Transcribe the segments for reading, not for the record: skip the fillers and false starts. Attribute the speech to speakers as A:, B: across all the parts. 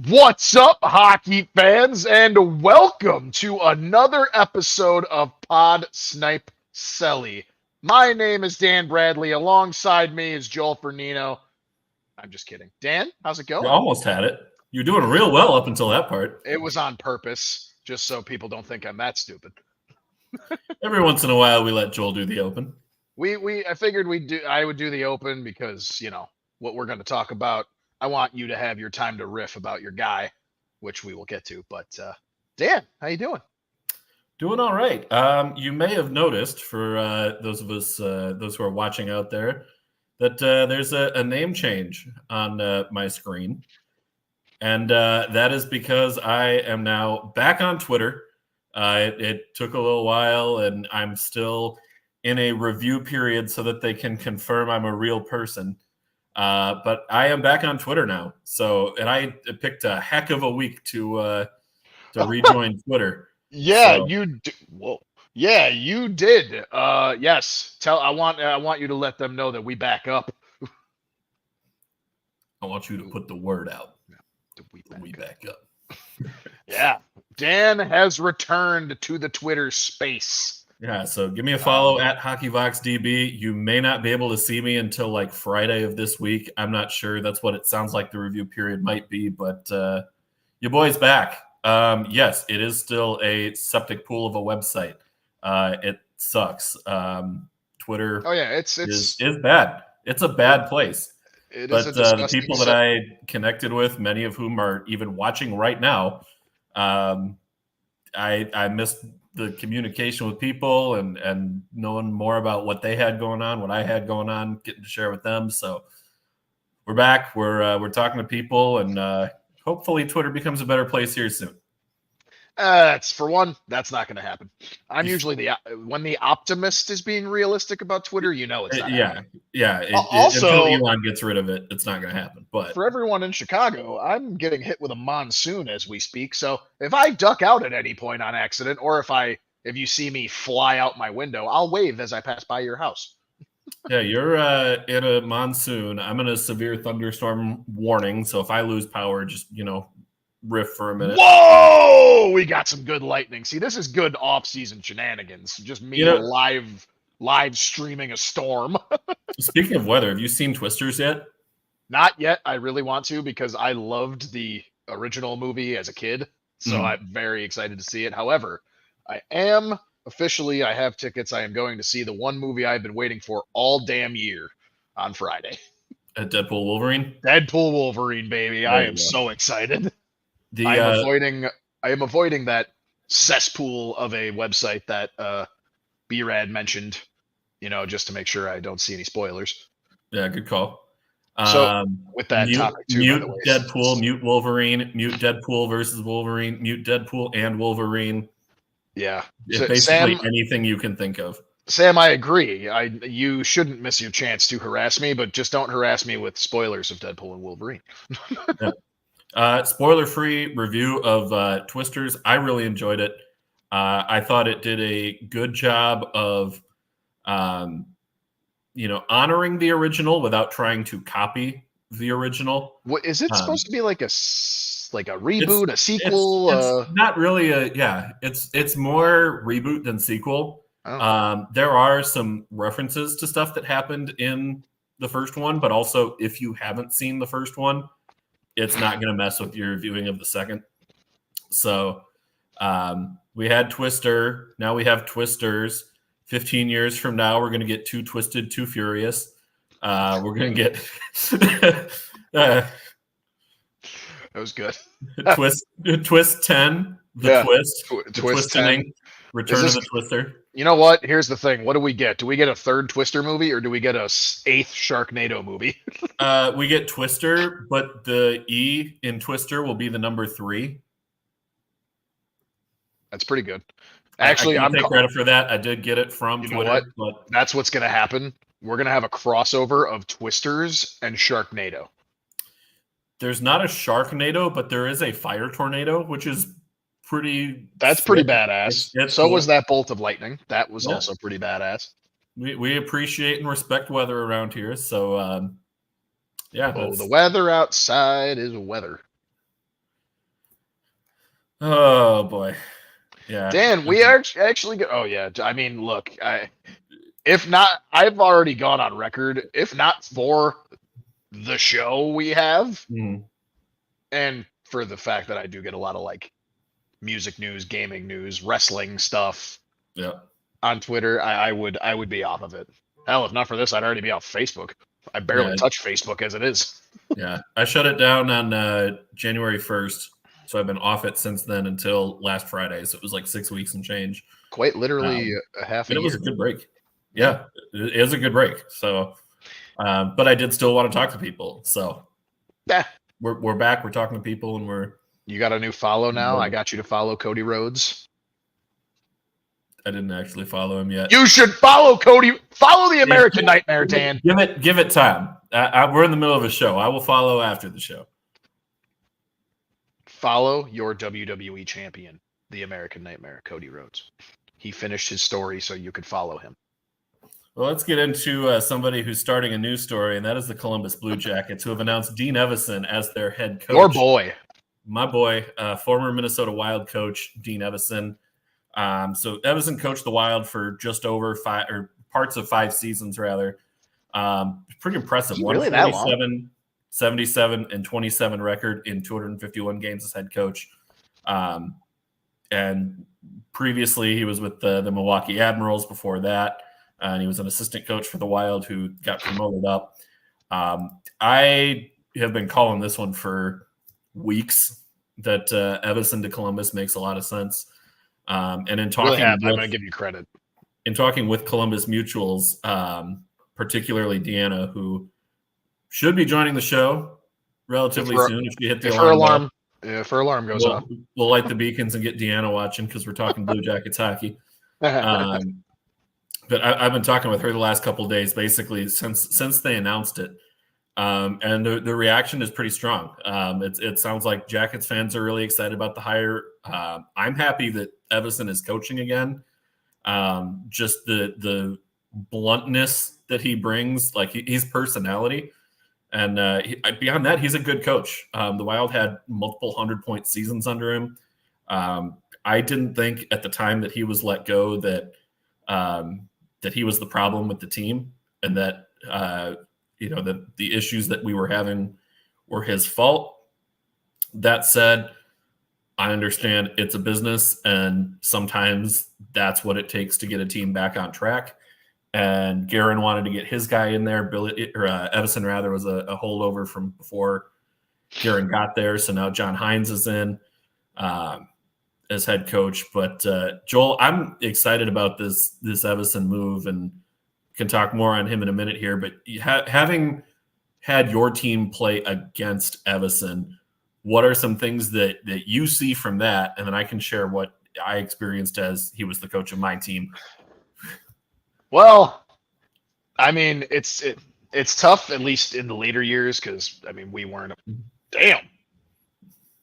A: What's up, hockey fans, and welcome to another episode of Pod Snipe Celly. My name is Dan Bradley. Alongside me is Joel Fernino. I'm just kidding. Dan, how's it
B: You
A: going?
B: almost had it. You're doing real well up until that part.
A: It was on purpose, just so people don't think I'm that stupid.
B: Every once in a while, we let Joel do the open.
A: I figured I would do the open because, what we're going to talk about. I want you to have your time to riff about your guy, which we will get to. But Dan, how you doing?
B: Doing all right. You may have noticed, for those of us, those who are watching out there, that there's a name change on my screen. And that is because I am now back on Twitter. It took a little while, and I'm still in a review period so that they can confirm I'm a real person. But I am back on Twitter now. And I picked a heck of a week to rejoin Twitter.
A: Yeah, Whoa. Yeah, you did. Yes. I want you to let them know that we back up.
B: I want you to put the word out.
A: We back up. Yeah. Dan has returned to the Twitter space.
B: Yeah, so give me a follow at HockeyVoxDB. You may not be able to see me until like Friday of this week. I'm not sure. That's what it sounds like the review period might be, but your boy's back. Yes, it is still a septic pool of a website. It sucks. Twitter is bad. It's a bad place. But the people that I connected with, many of whom are even watching right now, I missed the communication with people and knowing more about what they had going on, what I had going on, getting to share with them. So we're back. We're talking to people, and hopefully Twitter becomes a better place here soon.
A: For one, that's not going to happen. I'm usually when the optimist is being realistic about Twitter, it's not.
B: Until Elon gets rid of it, it's not going to happen. But
A: for everyone in Chicago, I'm getting hit with a monsoon as we speak. So if I duck out at any point on accident, or if you see me fly out my window, I'll wave as I pass by your house.
B: Yeah, you're in a monsoon. I'm in a severe thunderstorm warning. So if I lose power, just riff for a minute.
A: Whoa! We got some good lightning. See, this is good off-season shenanigans. Just me live streaming a storm.
B: Speaking of weather, have you seen Twisters yet?
A: Not yet. I really want to because I loved the original movie as a kid. So I'm very excited to see it. However, I have tickets. I am going to see the one movie I've been waiting for all damn year on Friday.
B: Deadpool Wolverine?
A: Deadpool Wolverine, baby. I am so excited. I am avoiding that cesspool of a website that B-Rad mentioned, just to make sure I don't see any spoilers.
B: Yeah, good call.
A: So with that topic too,
B: mute Deadpool, mute Wolverine, mute Deadpool versus Wolverine, mute Deadpool and Wolverine.
A: Yeah,
B: basically anything you can think of.
A: Sam, I agree. You shouldn't miss your chance to harass me, but just don't harass me with spoilers of Deadpool and Wolverine.
B: Yeah. Spoiler-free review of Twisters. I really enjoyed it. I thought it did a good job of, honoring the original without trying to copy the original.
A: What is it supposed to be like a reboot, a sequel?
B: It's not really it's more reboot than sequel. There are some references to stuff that happened in the first one, but also if you haven't seen the first one, it's not going to mess with your viewing of the second. So we had Twister. Now we have Twisters. 15 years from now, we're going to get Too Twisted, Too Furious. We're going to get...
A: that was good.
B: Twist 10, Twist 10. Return of the Twister.
A: You know what? Here's the thing. What do we get? Do we get a third Twister movie, or do we get a 8th Sharknado movie?
B: We get Twister, but the E in Twister will be the number 3.
A: That's pretty good. Actually,
B: I'm take credit for that. I did get it from Twitter.
A: Know what? But that's what's going to happen. We're going to have a crossover of Twisters and Sharknado.
B: There's not a Sharknado, but there is a Fire Tornado, which is
A: That's pretty badass. So cool. Was that Bolt of Lightning. That was also pretty badass.
B: We appreciate and respect weather around here. So,
A: the weather outside is weather.
B: Oh boy. Yeah.
A: Dan, we are actually. Oh yeah. I mean, look. If not, I've already gone on record. If not for the show we have,
B: Mhm.
A: and for the fact that I do get a lot of like music news, gaming news, wrestling stuff
B: Yeah.
A: on Twitter, I would be off of it. Hell, if not for this, I'd already be off Facebook. I barely
B: Yeah.
A: touch Facebook as it is.
B: Yeah. I shut it down on January 1st. So I've been off it since then until last Friday. So it was like 6 weeks and change.
A: Quite literally a half a
B: And it was a
A: year.
B: good break. Yeah. It is a good break. So, but I did still want to talk to people. So
A: Yeah.
B: we're back. We're talking to people and we're.
A: You got a new follow now. I got you to follow Cody Rhodes.
B: I didn't actually follow him yet.
A: You should follow Cody. Follow the American Nightmare, Dan.
B: Give it time. We're in the middle of a show. I will follow after the show.
A: Follow your WWE champion, the American Nightmare, Cody Rhodes. He finished his story so you could follow him.
B: Well, let's get into somebody who's starting a new story, and that is the Columbus Blue Jackets, who have announced Dean Evason as their head coach.
A: Your boy.
B: My boy, former Minnesota Wild coach, Dean Evason. So Evason coached the Wild for just over parts of 5 seasons, rather. Pretty impressive.
A: Really that long?
B: 147, 77, and 27 record in 251 games as head coach. And previously, he was with the Milwaukee Admirals before that. And he was an assistant coach for the Wild who got promoted up. I have been calling this one for weeks that Evason to Columbus makes a lot of sense. And in talking,
A: I'm going to give you credit.
B: In talking with Columbus mutuals, particularly Deanna, who should be joining the show relatively soon if you hit the alarm.
A: If her alarm goes off,
B: we'll light the beacons and get Deanna watching because we're talking Blue Jackets hockey. But I've been talking with her the last couple of days, basically since they announced it, and the reaction is pretty strong. It sounds like Jackets fans are really excited about the hire. I'm happy that Evason is coaching again. Just the bluntness that he brings, like his personality, and beyond that, he's a good coach. The Wild had multiple 100-point seasons under him. I didn't think at the time that he was let go that he was the problem with the team, and that that the issues that we were having were his fault. That said, I understand it's a business, and sometimes that's what it takes to get a team back on track. And Guerin wanted to get his guy in there. Evason rather was a holdover from before Guerin got there. So now John Hines is in as head coach. But Joel, I'm excited about this Evason move, and can talk more on him in a minute here. But having had your team play against Evason, what are some things that you see from that? And then I can share what I experienced as he was the coach of my team.
A: Well, I mean, it's tough, at least in the later years, because I mean, we weren't. Damn,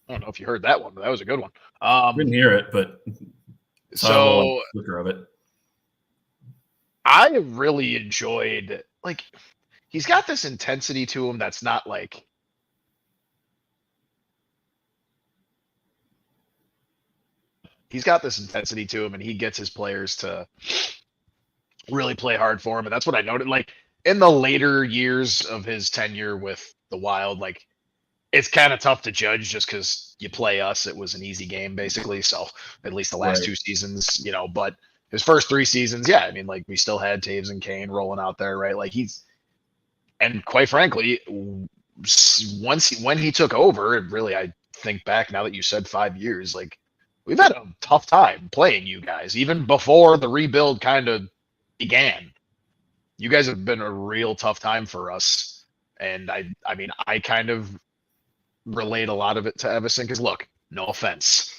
A: I don't know if you heard that one, but that was a good one.
B: Didn't hear it, but
A: so
B: flicker of it.
A: I really enjoyed, like, he's got this intensity to him that's not like. He's got this intensity to him, and he gets his players to really play hard for him. And that's what I noted. Like, in the later years of his tenure with the Wild, like, it's kind of tough to judge just because you play us. It was an easy game, basically. So at least the last 2 seasons, but his first 3 seasons, yeah, I mean, like, we still had Taves and Kane rolling out there, right? Like, and quite frankly, when he took over, and really, I think back now that you said 5 years, like, we've had a tough time playing you guys, even before the rebuild kind of began. You guys have been a real tough time for us. And I mean, I kind of relate a lot of it to Evason, because look, no offense.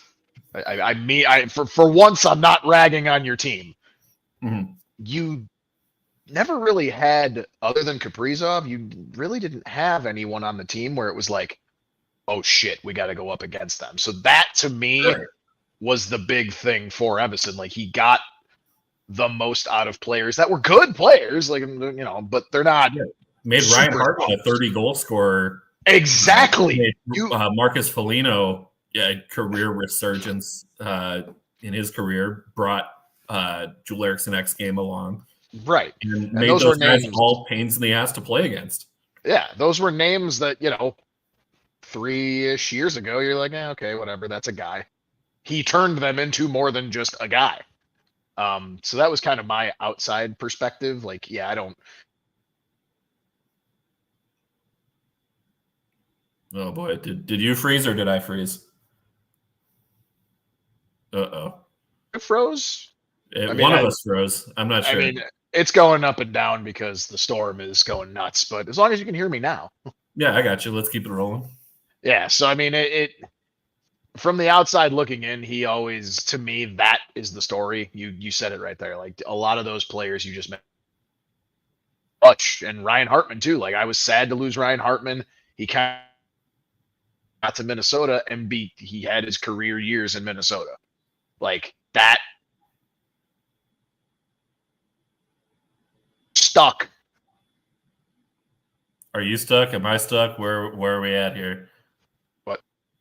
A: For once, I'm not ragging on your team.
B: Mm-hmm.
A: You never really had, other than Kaprizov, you really didn't have anyone on the team where it was like, oh shit, we got to go up against them. So that to me was the big thing for Evason. Like, he got the most out of players that were good players, like, but they're not.
B: Made Ryan Hartman a 30-goal scorer.
A: Exactly.
B: Marcus Foligno career resurgence in his career, brought Joel Eriksson X game along.
A: Right.
B: And made those guys all pains in the ass to play against.
A: Yeah, those were names that, 3-ish years ago, you're like, okay, whatever, that's a guy. He turned them into more than just a guy. So that was kind of my outside perspective. Like, I don't.
B: Oh boy, did you freeze or did I freeze? Uh-oh.
A: It froze.
B: One of us froze. I'm not sure.
A: I mean, it's going up and down because the storm is going nuts, but as long as you can hear me now.
B: Yeah, I got you. Let's keep it rolling.
A: Yeah, so I mean, it from the outside looking in, he always, to me, that is the story. You said it right there. Like, a lot of those players you just met, and Ryan Hartman too. Like, I was sad to lose Ryan Hartman. He kind of got to Minnesota and he had his career years in Minnesota. Like, that stuck.
B: Are you stuck? Am I stuck? Where are we at here?
A: What?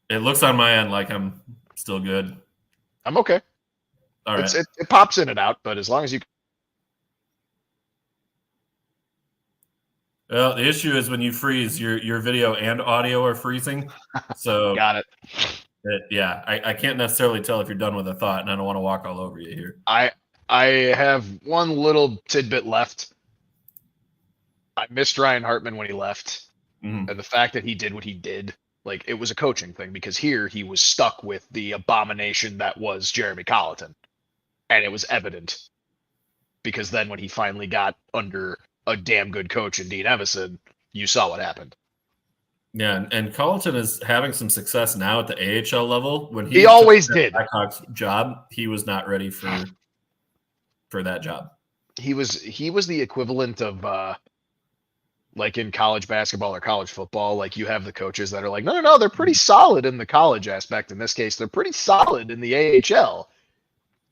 B: It looks on my end like I'm still good.
A: I'm okay.
B: All right.
A: It pops in and out, but as long as you.
B: Well, the issue is when you freeze, your video and audio are freezing. So
A: Got it.
B: I can't necessarily tell if you're done with a thought, and I don't want to walk all over you here.
A: I have one little tidbit left. I missed Ryan Hartman when he left, and the fact that he did what he did, like, it was a coaching thing, because here he was stuck with the abomination that was Jeremy Colleton, and it was evident. Because then when he finally got under a damn good coach in Dean Evason, you saw what happened.
B: Yeah, and Colleton is having some success now at the AHL level. When
A: he always did
B: Blackhawks job, he was not ready for that job.
A: He was the equivalent of like in college basketball or college football, like you have the coaches that are like, no, they're pretty solid in the college aspect. In this case, they're pretty solid in the AHL.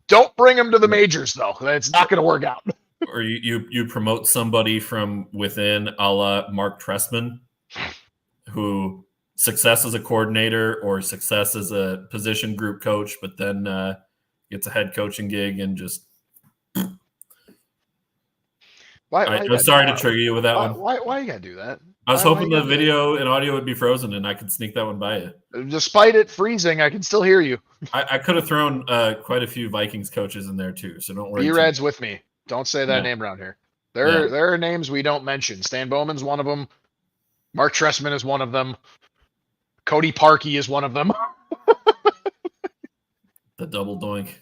A: Don't bring them to the majors, though. It's not going to work out.
B: Or you promote somebody from within, a la Mark Trestman, who success as a coordinator or success as a position group coach, but then gets a head coaching gig and just. I'm sorry to trigger you with that one.
A: Why you gotta do that?
B: I was hoping the video and audio would be frozen and I could sneak that one by you.
A: Despite it freezing, I can still hear you.
B: I could have thrown quite a few Vikings coaches in there too, so don't worry.
A: B-Rad's with me. Don't say that name around here. There are names we don't mention. Stan Bowman's one of them. Mark Trestman is one of them. Cody Parkey is one of them.
B: The double doink.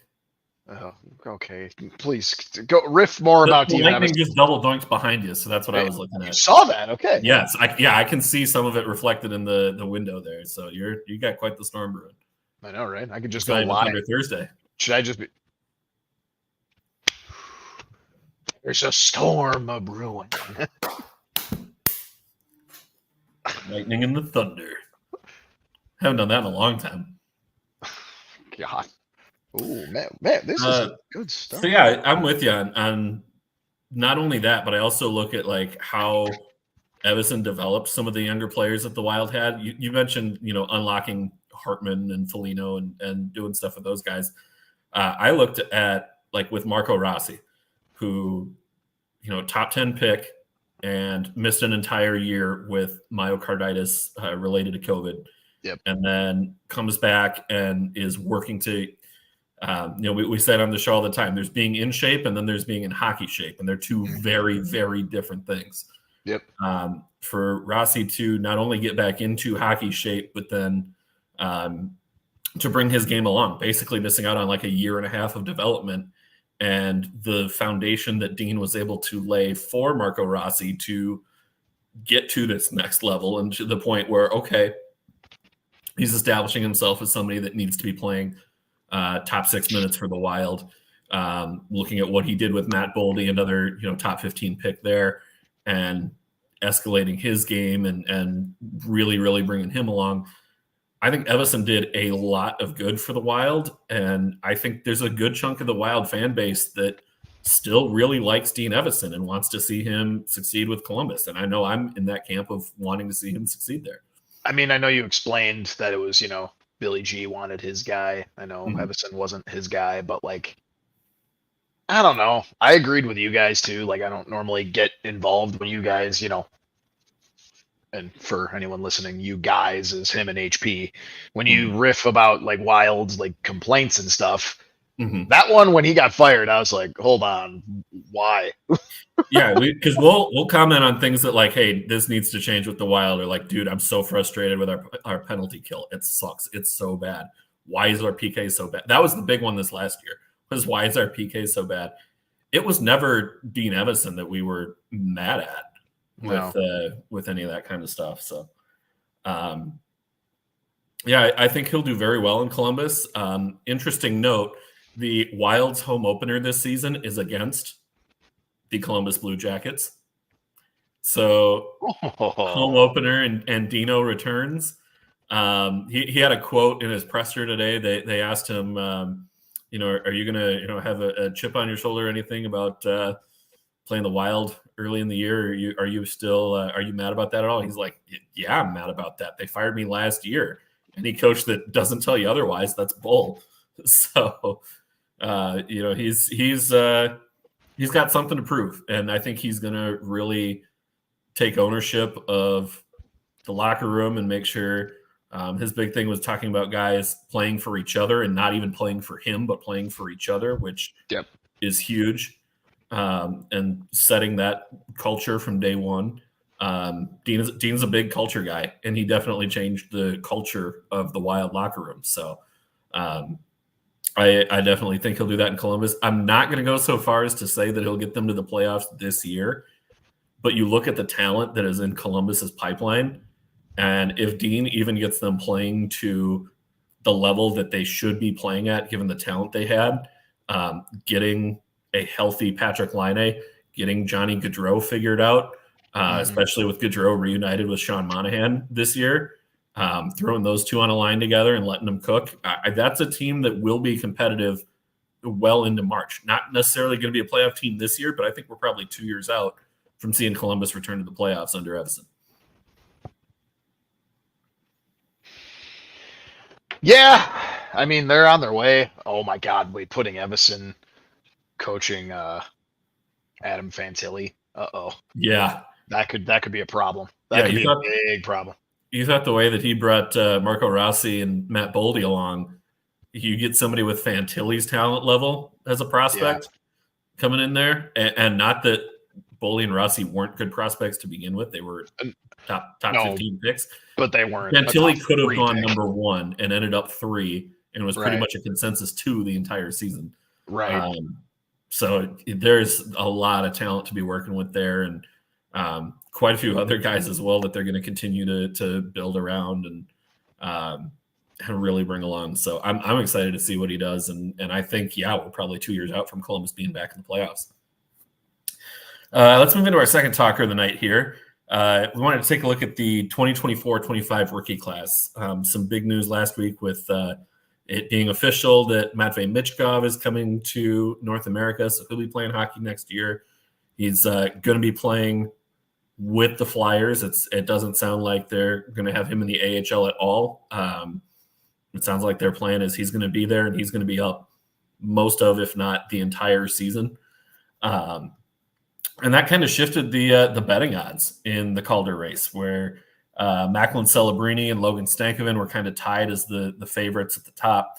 A: Oh, okay, please go riff more about
B: the lightning just double doinks behind you, so that's what I was looking at.
A: You saw that, okay?
B: Yes, I can see some of it reflected in the window there. So you got quite the storm brewing.
A: I know, right? I could just go live
B: under Thursday.
A: Should I just be? There's a storm a brewing.
B: Lightning and the thunder. Haven't done that in a long time.
A: God. Oh man, this is good stuff.
B: So yeah, I'm with you on not only that, but I also look at like how Evason developed some of the younger players that the Wild had. You mentioned, unlocking Hartman and Foligno and doing stuff with those guys. I looked at like with Marco Rossi, who, top 10 pick and missed an entire year with myocarditis related to COVID.
A: Yep.
B: And then comes back and is working to. We said on the show all the time, there's being in shape and then there's being in hockey shape. And they're two very, very different things.
A: Yep.
B: For Rossi to not only get back into hockey shape, but then to bring his game along, basically missing out on like a year and a half of development. And the foundation that Dean was able to lay for Marco Rossi to get to this next level and to the point where, okay, he's establishing himself as somebody that needs to be playing top 6 minutes for the Wild, looking at what he did with Matt Boldy, another top 15 pick there, and escalating his game and really, really bringing him along. I think Evason did a lot of good for the Wild, and I think there's a good chunk of the Wild fan base that still really likes Dean Evason and wants to see him succeed with Columbus. And I know I'm in that camp of wanting to see him succeed there.
A: I mean, I know you explained that it was, Billy G wanted his guy. I know
B: Mhm.
A: Evason wasn't his guy, but like, I don't know. I agreed with you guys too. Like, I don't normally get involved when you guys, and for anyone listening, you guys is him and HP. When you riff about like Wild's like complaints and stuff,
B: Mhm.
A: that one when he got fired, I was like, hold on, why?
B: Yeah, because we'll comment on things that like, hey, this needs to change with the Wild, or like, dude, I'm so frustrated with our penalty kill. It sucks. It's so bad. Why is our PK so bad? That was the big one this last year. Was why is our PK so bad? It was never Dean Evason that we were mad at with any of that kind of stuff. So, yeah, I think he'll do very well in Columbus. Interesting note: the Wild's home opener this season is against the Columbus Blue Jackets. So home opener and Dino returns. He had a quote in his presser today. They asked him, are you gonna have a chip on your shoulder or anything about playing the Wild early in the year? Are you still are you mad about that at all? He's like, yeah, I'm mad about that. They fired me last year. Any coach that doesn't tell you otherwise, that's bull. So he's got something to prove, and I think he's going to really take ownership of the locker room and make sure. His big thing was talking about guys playing for each other and not even playing for him, but playing for each other, which is huge, and setting that culture from day one. Dean's a big culture guy, and he definitely changed the culture of the Wild locker room. So I definitely think he'll do that in Columbus. I'm not going to go so far as to say that he'll get them to the playoffs this year, but you look at the talent that is in Columbus's pipeline, and if Dean even gets them playing to the level that they should be playing at, given the talent they had, getting a healthy Patrick Laine, getting Johnny Gaudreau figured out, especially with Gaudreau reunited with Sean Monahan this year, throwing those two on a line together and letting them cook. That's a team that will be competitive well into March. Not necessarily going to be a playoff team this year, but I think we're probably 2 years out from seeing Columbus return to the playoffs under Evason.
A: Yeah, I mean they're on their way. Oh my God, wait, putting Evason coaching Adam Fantilli.
B: Yeah,
A: that could be a problem. That could be a big problem.
B: You thought the way that he brought Marco Rossi and Matt Boldy along, you get somebody with Fantilli's talent level as a prospect coming in there, and not that Boldy and Rossi weren't good prospects to begin with; they were top 15 picks,
A: but they weren't.
B: Fantilli could have gone number 1 and ended up 3, and was pretty much a consensus 2 the entire season.
A: Right.
B: So there's a lot of talent to be working with there, and quite a few other guys as well that they're going to continue to build around and really bring along. So I'm excited to see what he does, and I think we're probably 2 years out from Columbus being back in the playoffs. Let's move into our second talker of the night here. We wanted to take a look at the 2024-25 rookie class. Some big news last week with it being official that Matvei Michkov is coming to North America, so he'll be playing hockey next year. He's going to be playing with the Flyers. It doesn't sound like they're going to have him in the AHL at all. It sounds like their plan is he's going to be there, and he's going to be up most of, if not the entire season. And that kind of shifted the betting odds in the Calder race, where Macklin Celebrini and Logan Stankoven were kind of tied as the favorites at the top.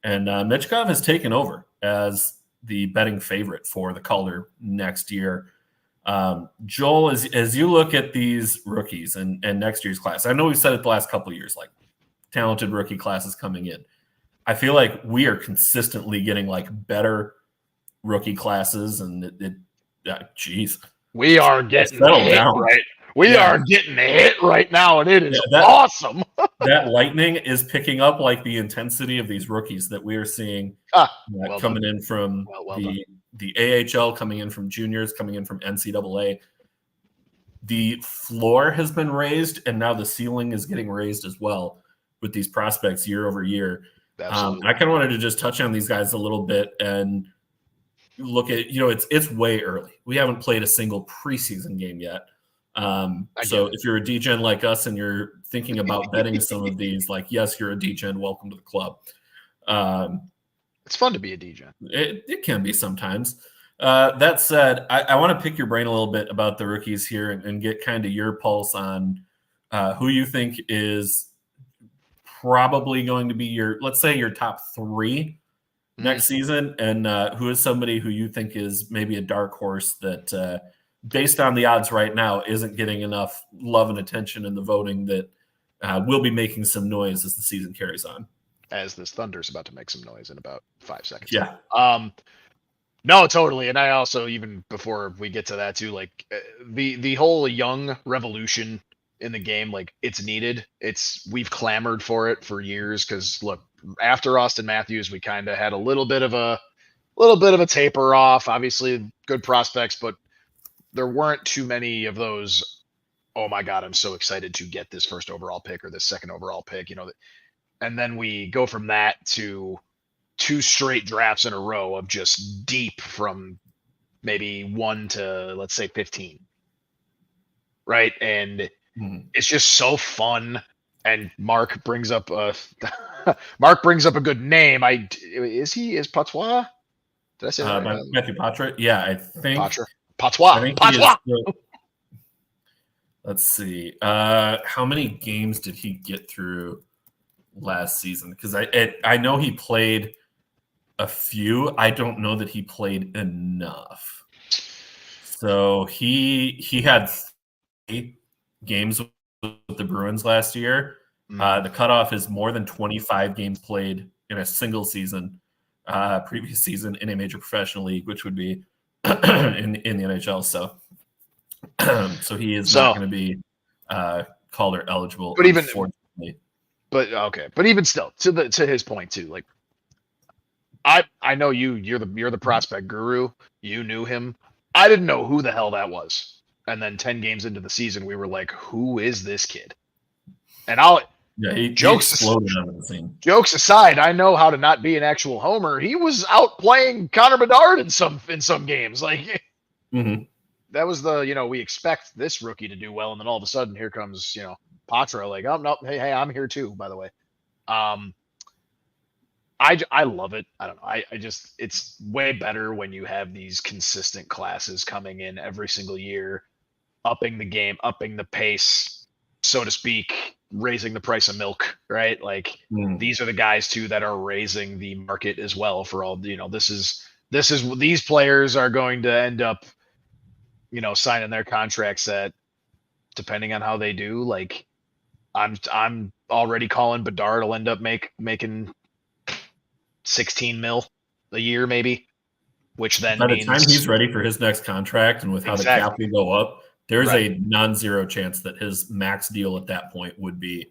B: And Michkov has taken over as the betting favorite for the Calder next year. Joel, as you look at these rookies and next year's class, I know we've said it the last couple of years, like talented rookie classes coming in. I feel like we are consistently getting like better rookie classes, and
A: we are getting hit down. Right. We are getting hit right now, and it is awesome.
B: That lightning is picking up like the intensity of these rookies that we are seeing coming in from the AHL, coming in from juniors, coming in from NCAA. The floor has been raised, and now the ceiling is getting raised as well with these prospects year over year. I kind of wanted to just touch on these guys a little bit and look at, it's way early. We haven't played a single preseason game yet. So if you're a DGen like us and you're thinking about betting some of these, like, yes, you're a DGen, welcome to the club.
A: It's fun to be a DGen.
B: It can be sometimes. That said, I want to pick your brain a little bit about the rookies here and get kind of your pulse on who you think is probably going to be let's say your top 3 next season, and who is somebody who you think is maybe a dark horse that, based on the odds right now, isn't getting enough love and attention in the voting that will be making some noise as the season carries on.
A: As this Thunder's about to make some noise in about 5 seconds.
B: Yeah.
A: No, totally. And I also, even before we get to that too, like the whole young revolution in the game, like it's needed. We've clamored for it for years because look, after Austin Matthews, we kind of had a little bit of a taper off. Obviously, good prospects, but there weren't too many of those. Oh my God, I'm so excited to get this first overall pick or this second overall pick. And then we go from that to 2 straight drafts in a row of just deep from maybe 1 to, let's say, 15. Right. And it's just so fun. And Mark brings up a good name. Is Patois? Did I say that right?
B: Matthew Patra? Yeah, I think
A: Patois.
B: Let's see. How many games did he get through last season? Because I know he played a few. I don't know that he played enough. So he had 3 games with the Bruins last year. The cutoff is more than 25 games played in a single season, previous season in a major professional league, which would be in the NHL. So he is not going to be Calder eligible.
A: But even still, to his point too, like I know you're the prospect guru. You knew him. I didn't know who the hell that was. And then 10 games into the season, we were like, who is this kid? And jokes aside, I know how to not be an actual homer. He was out playing Connor Bedard in some games. Like that was we expect this rookie to do well, and then all of a sudden here comes, Patra, like, oh no, hey, I'm here too, by the way. I love it. I don't know. It's way better when you have these consistent classes coming in every single year, upping the game, upping the pace, so to speak, raising the price of milk, right? Like these are the guys too that are raising the market as well for all, these players are going to end up, signing their contracts at, depending on how they do, like I'm already calling Bedard will end up making 16 mil a year, maybe, which then
B: by the time he's ready for his next contract and with how the cap will go up, there's a non-zero chance that his max deal at that point would be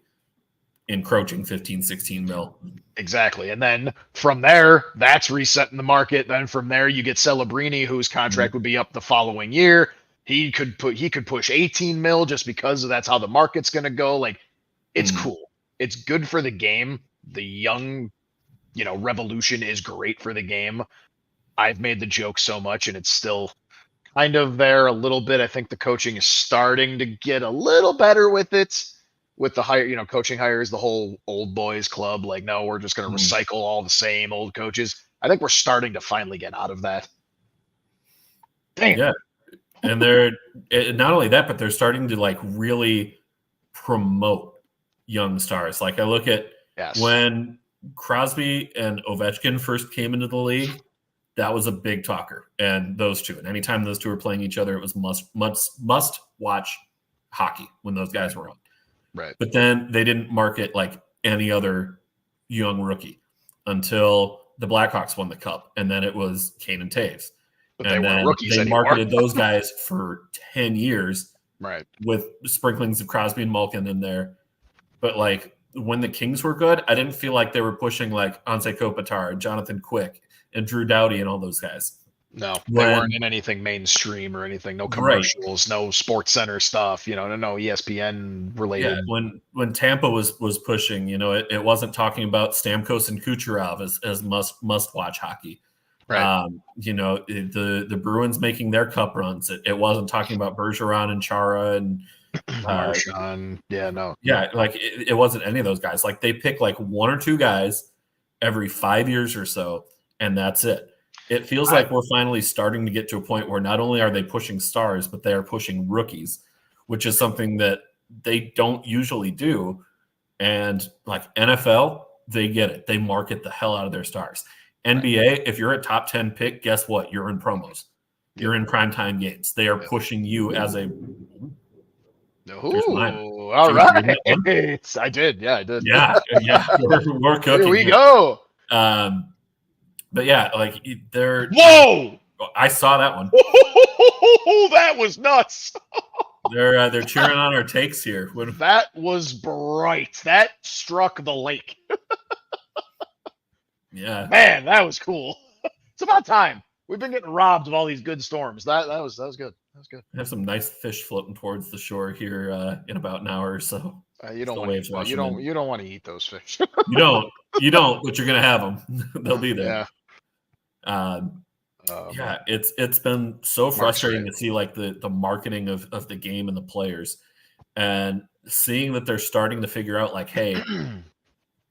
B: encroaching 15, 16 mil.
A: Exactly. And then from there, that's resetting the market. Then from there, you get Celebrini, whose contract would be up the following year. He could push 18 mil just because that's how the market's going to go. Like, it's cool. It's good for the game. The young, revolution is great for the game. I've made the joke so much, and it's still kind of there a little bit. I think the coaching is starting to get a little better with it, with the hire, coaching hires, the whole old boys club. Like, no, we're just going to recycle all the same old coaches. I think we're starting to finally get out of that. Damn.
B: Yeah. And they're not only that, but they're starting to like really promote young stars. Like I look at when Crosby and Ovechkin first came into the league, that was a big talker. And those two, and anytime those two were playing each other, it was must watch hockey when those guys were on.
A: Right.
B: But then they didn't market like any other young rookie until the Blackhawks won the cup. And then it was Kane and Taves.
A: But they weren't rookies
B: anymore. They marketed those guys for 10 years.
A: Right.
B: With sprinklings of Crosby and Malkin in there. But like when the Kings were good, I didn't feel like they were pushing like Anze Kopitar, Jonathan Quick, and Drew Doughty and all those guys.
A: No, they weren't in anything mainstream or anything. No commercials, no Sports Center stuff. No ESPN related.
B: Yeah, when Tampa was pushing, it wasn't talking about Stamkos and Kucherov as must watch hockey.
A: Right.
B: The Bruins making their cup runs. It wasn't talking about Bergeron and Chara and
A: Marchand. Yeah, no.
B: like it wasn't any of those guys. Like they pick like one or two guys every 5 years or so, and that's it. It feels like we're finally starting to get to a point where not only are they pushing stars, but they are pushing rookies, which is something that they don't usually do. And like NFL, they get it. They market the hell out of their stars. NBA, if you're a top 10 pick, guess what? You're in promos. You're in primetime games. They are pushing you as a.
A: Ooh, all right. I did. Yeah, I did.
B: Yeah. We're cooking.
A: Here we go.
B: But yeah, like they're.
A: Whoa!
B: I saw that one.
A: That was nuts.
B: They're cheering on our takes here.
A: That was bright. That struck the lake.
B: Yeah,
A: man, that was cool. It's about time. We've been getting robbed of all these good storms. That was good. That was good.
B: I have some nice fish floating towards the shore here in about an hour or so.
A: You don't want to eat those fish.
B: you don't, but you're gonna have them. They'll be there.
A: Yeah.
B: It's been so frustrating to see like the marketing of the game and the players, and seeing that they're starting to figure out like, hey,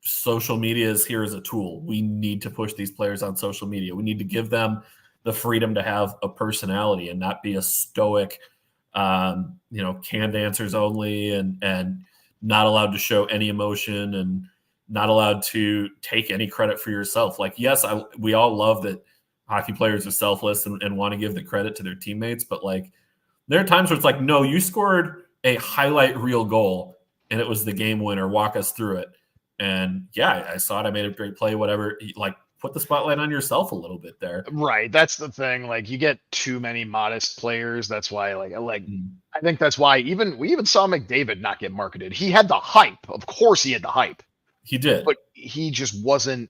B: social media is here as a tool. We need to push these players on social media. We need to give them the freedom to have a personality and not be a stoic, canned answers only and not allowed to show any emotion and not allowed to take any credit for yourself. Like, yes, we all love that hockey players are selfless and want to give the credit to their teammates, but like there are times where it's like, no, you scored a highlight reel goal and it was the game winner. Walk us through it. And yeah, I saw it. I made a great play, whatever. Like, put the spotlight on yourself a little bit there.
A: Right. That's the thing. Like, you get too many modest players. That's why, I think that's why we even saw McDavid not get marketed. He had the hype. Of course, he had the hype.
B: He did,
A: but he just wasn't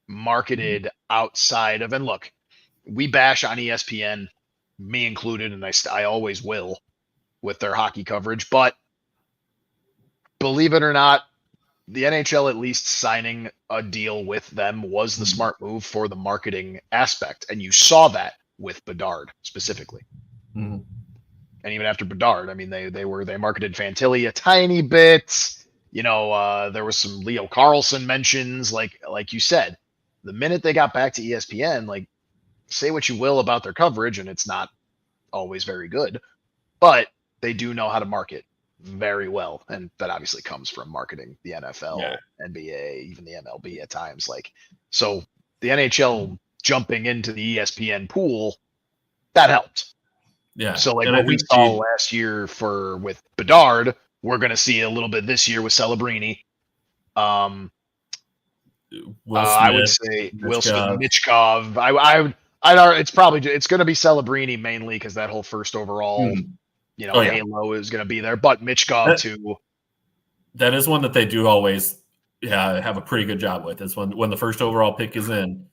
A: marketed outside of. And look, we bash on ESPN, me included, and I always will with their hockey coverage. But believe it or not, the NHL at least signing a deal with them was the smart move for the marketing aspect. And you saw that with Bedard specifically.
B: Mm-hmm.
A: And even after Bedard, I mean, they marketed Fantilli a tiny bit. There was some Leo Carlson mentions, like you said. The minute they got back to ESPN, like, say what you will about their coverage, and it's not always very good, but they do know how to market very well, and that obviously comes from marketing the NFL, NBA, even the MLB at times. Like, so the NHL jumping into the ESPN pool, that helped.
B: Yeah.
A: So like what we saw last year with Bedard, we're going to see a little bit this year with Celebrini. I would say Will Smith, Michkov. It's going to be Celebrini mainly because that whole first overall. Halo is going to be there, but Michkov too.
B: That is one that they do always have a pretty good job with. Is when the first overall pick is in,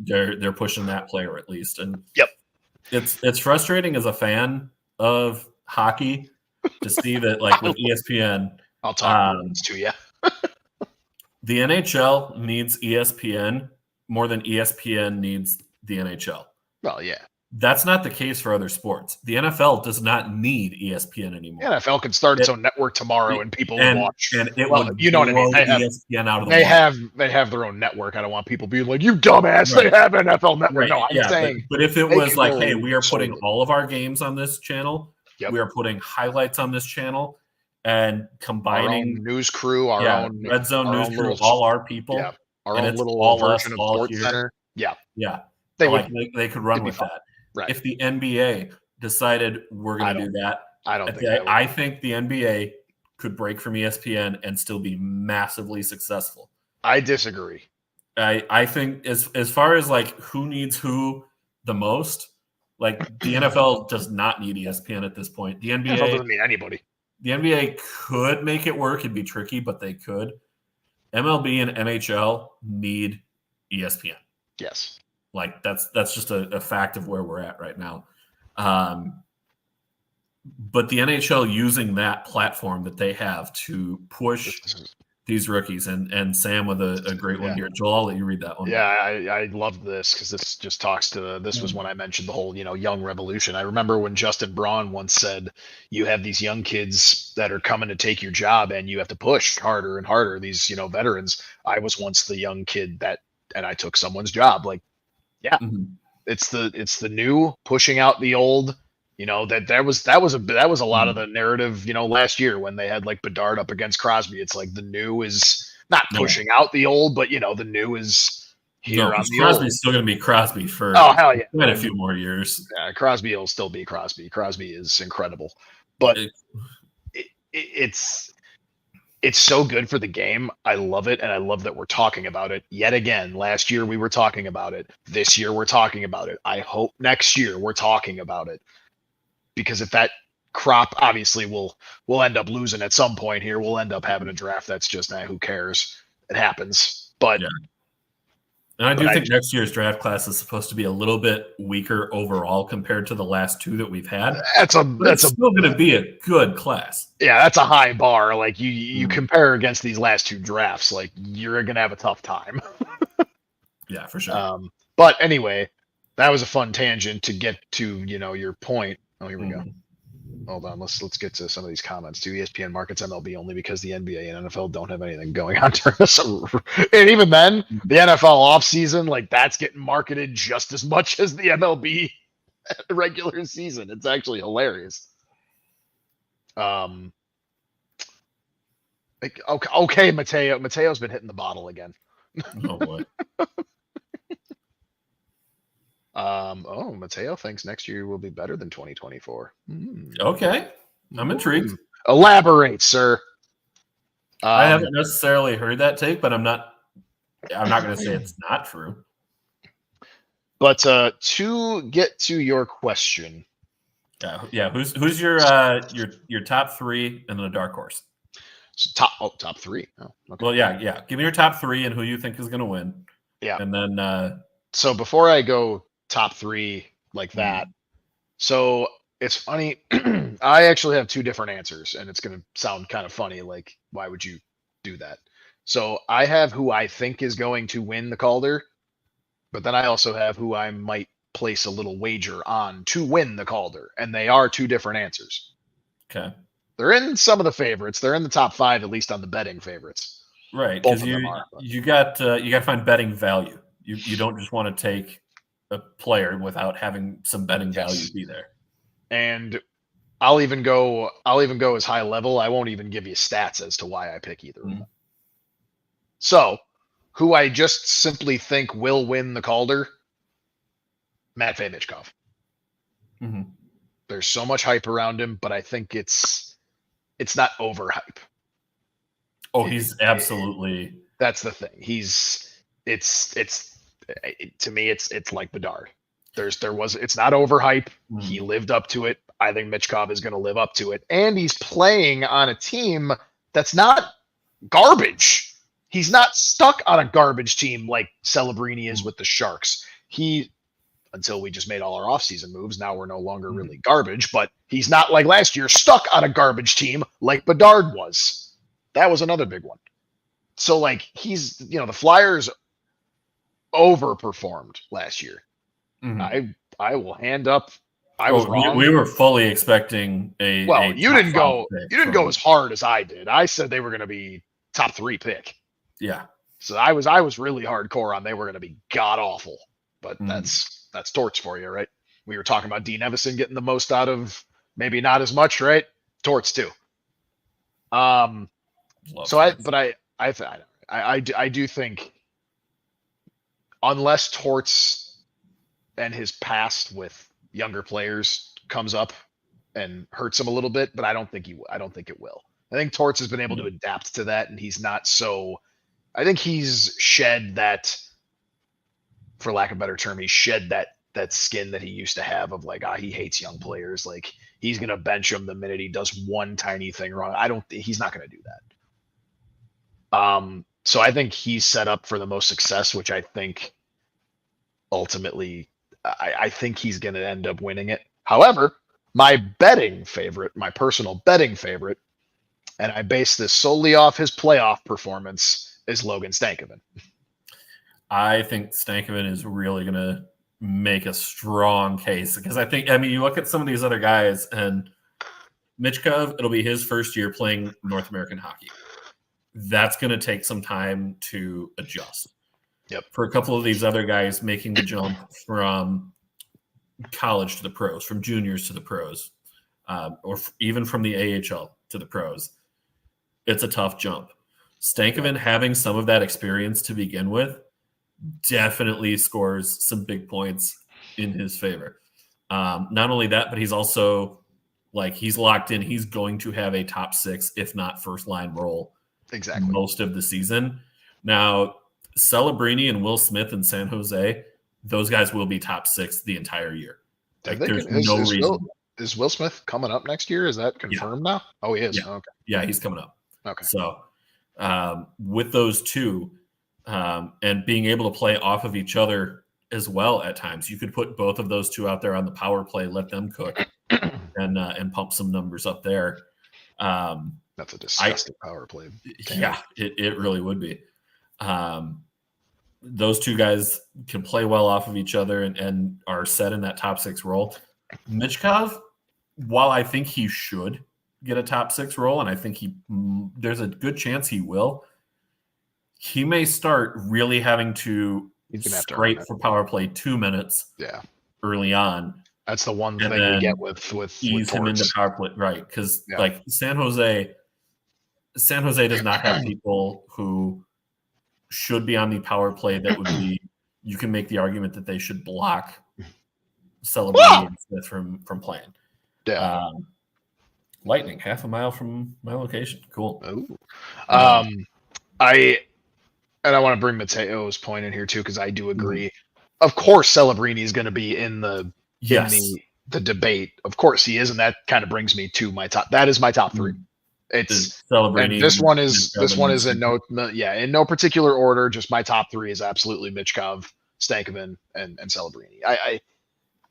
B: they're pushing that player at least. And it's frustrating as a fan of hockey to see that, like with ESPN.
A: I'll talk to you.
B: The NHL needs ESPN more than ESPN needs the NHL.
A: Well, yeah.
B: That's not the case for other sports. The NFL does not need ESPN anymore.
A: The NFL can start its own network tomorrow, and people will watch.
B: And it would,
A: you know what I mean?
B: ESPN out of the
A: they have their own network. I don't want people being like, "You dumbass!" Right. They have NFL network. Right. No, I'm saying.
B: But if it was like, "Hey, we are putting all of our games on this channel. We are putting highlights on this channel, and combining
A: our own news crew, our own
B: Red Zone news crew, all our people,
A: our own little version of Sports Center."
B: Yeah. They could run with that.
A: Right.
B: If the NBA decided we're going to do that, I think the NBA could break from ESPN and still be massively successful.
A: I disagree.
B: I think as far as like who needs who the most, like the NFL does not need ESPN at this point. The NBA
A: doesn't need anybody.
B: The NBA could make it work. It'd be tricky, but they could. MLB and NHL need ESPN.
A: Yes.
B: Like that's just a fact of where we're at right now. But the NHL using that platform that they have to push these rookies, and Sam with a great one here. Joel, I'll let you read that one.
A: Yeah, I love this because this just talks to this was when I mentioned the whole young revolution. I remember when Justin Braun once said, "You have these young kids that are coming to take your job, and you have to push harder and harder." These veterans. I was once the young kid and I took someone's job. Like, yeah, it's the new pushing out the old. That was a lot of the narrative. Last year when they had like Bedard up against Crosby, it's like the new is not pushing out the old, but the new is here on the
B: Crosby's
A: old.
B: still going to be Crosby for
A: hell yeah,
B: quite a few more years.
A: Yeah, Crosby will still be Crosby. Crosby is incredible, but it's so good for the game. I love it, and I love that we're talking about it yet again. Last year we were talking about it. This year we're talking about it. I hope next year we're talking about it, because if that crop, obviously we'll end up losing at some point here. We'll end up having a draft that's just who cares? It happens, but.
B: Yeah. And I do think next year's draft class is supposed to be a little bit weaker overall compared to the last two that we've had. That's still going to be a good class.
A: Yeah, that's a high bar. Like you compare against these last two drafts, like you're going to have a tough time.
B: Yeah, for sure.
A: But anyway, that was a fun tangent to get to your point. Oh, here we go. Hold on, let's get to some of these comments too. ESPN markets MLB only because the NBA and NFL don't have anything going on during this. And even then, the NFL offseason, like that's getting marketed just as much as the MLB regular season. It's actually hilarious. Okay, Mateo's been hitting the bottle again.
B: Oh boy.
A: Mateo thinks next year will be better than 2024.
B: Okay, I'm intrigued.
A: Elaborate, sir.
B: I haven't necessarily heard that take, but I'm not going to say it's not true.
A: But to get to your question,
B: yeah, who's your top three and then a dark horse?
A: So top three. Oh, okay.
B: Well, yeah. Give me your top three and who you think is going to win.
A: Yeah,
B: and then.
A: So before I go top three like that, so it's funny. I actually have two different answers, and it's going to sound kind of funny. Like, why would you do that? So I have who I think is going to win the Calder, but then I also have who I might place a little wager on to win the Calder, and they are two different answers.
B: Okay.
A: They're in some of the favorites. They're in the top five, at least on the betting favorites.
B: Right, because you got to find betting value. You don't just want to take a player without having some betting value be there.
A: And I'll even go as high level. I won't even give you stats as to why I pick either of them. So, who I just simply think will win the Calder, Matvei Michkov. There's so much hype around him, but I think it's not overhype.
B: Oh, he's absolutely.
A: That's the thing. To me, it's like Bedard. It's not overhype. He lived up to it. I think Michkov is going to live up to it, and he's playing on a team that's not garbage. He's not stuck on a garbage team like Celebrini is with the Sharks. Until we just made all our offseason moves, now we're no longer really garbage, but he's not like last year stuck on a garbage team like Bedard was. That was another big one. So like he's, the Flyers overperformed last year. I will hand up. I was wrong.
B: We were fully expecting
A: you didn't go as hard as I did. I said they were going to be top 3 pick.
B: Yeah.
A: So I was really hardcore on they were going to be god awful. But that's Torts for you, right? We were talking about Dean Evason getting the most out of maybe not as much, right? Torts too. I do think unless Torts and his past with younger players comes up and hurts him a little bit, but I don't think it will. I think Torts has been able to adapt to that, and he's not so. I think he's shed that, for lack of a better term, he shed that skin that he used to have of like, he hates young players. Like he's gonna bench him the minute he does one tiny thing wrong. He's not gonna do that. So I think he's set up for the most success, which I think ultimately, I think he's gonna end up winning it. However, my personal betting favorite, and I base this solely off his playoff performance, is Logan Stankoven.
B: I think Stankoven is really going to make a strong case because you look at some of these other guys and Michkov, it'll be his first year playing North American hockey. That's going to take some time to adjust.
A: Yep.
B: For a couple of these other guys making the jump from college to the pros, from juniors to the pros, or even from the AHL to the pros, it's a tough jump. Stankoven having some of that experience to begin with definitely scores some big points in his favor. Not only that, but he's also he's locked in. He's going to have a top 6, if not first line role most of the season. Now, Celebrini and Will Smith in San Jose, those guys will be top 6 the entire year. There's no reason.
A: Is Will Smith coming up next year? Is that confirmed now? Oh, he is.
B: Yeah.
A: Okay.
B: Yeah, he's coming up.
A: Okay.
B: So with those two and being able to play off of each other as well at times, you could put both of those two out there on the power play, let them cook and pump some numbers up there.
A: That's a disgusting power play. Damn.
B: Yeah, it really would be. Those two guys can play well off of each other and are set in that top 6 role. Michkov, while I think he should get a top 6 role, and I think there's a good chance he will, he may start really having to scrape for power play 2 minutes early on.
A: That's the one thing we get with
B: ease him into power play, right? Because San Jose does not have people who should be on the power play that would be. You can make the argument that they should block Celebrini and Smith from playing.
A: Yeah.
B: Lightning, half a mile from my location. Cool.
A: I want to bring Mateo's point in here too, because I do agree. Of course, Celebrini is going to be in the debate. Of course he is, and that kind of brings me to my top. That is my top 3. It's Celebrini. This one is in no particular order. Just my top 3 is absolutely Michkov, Stankoven, and Celebrini.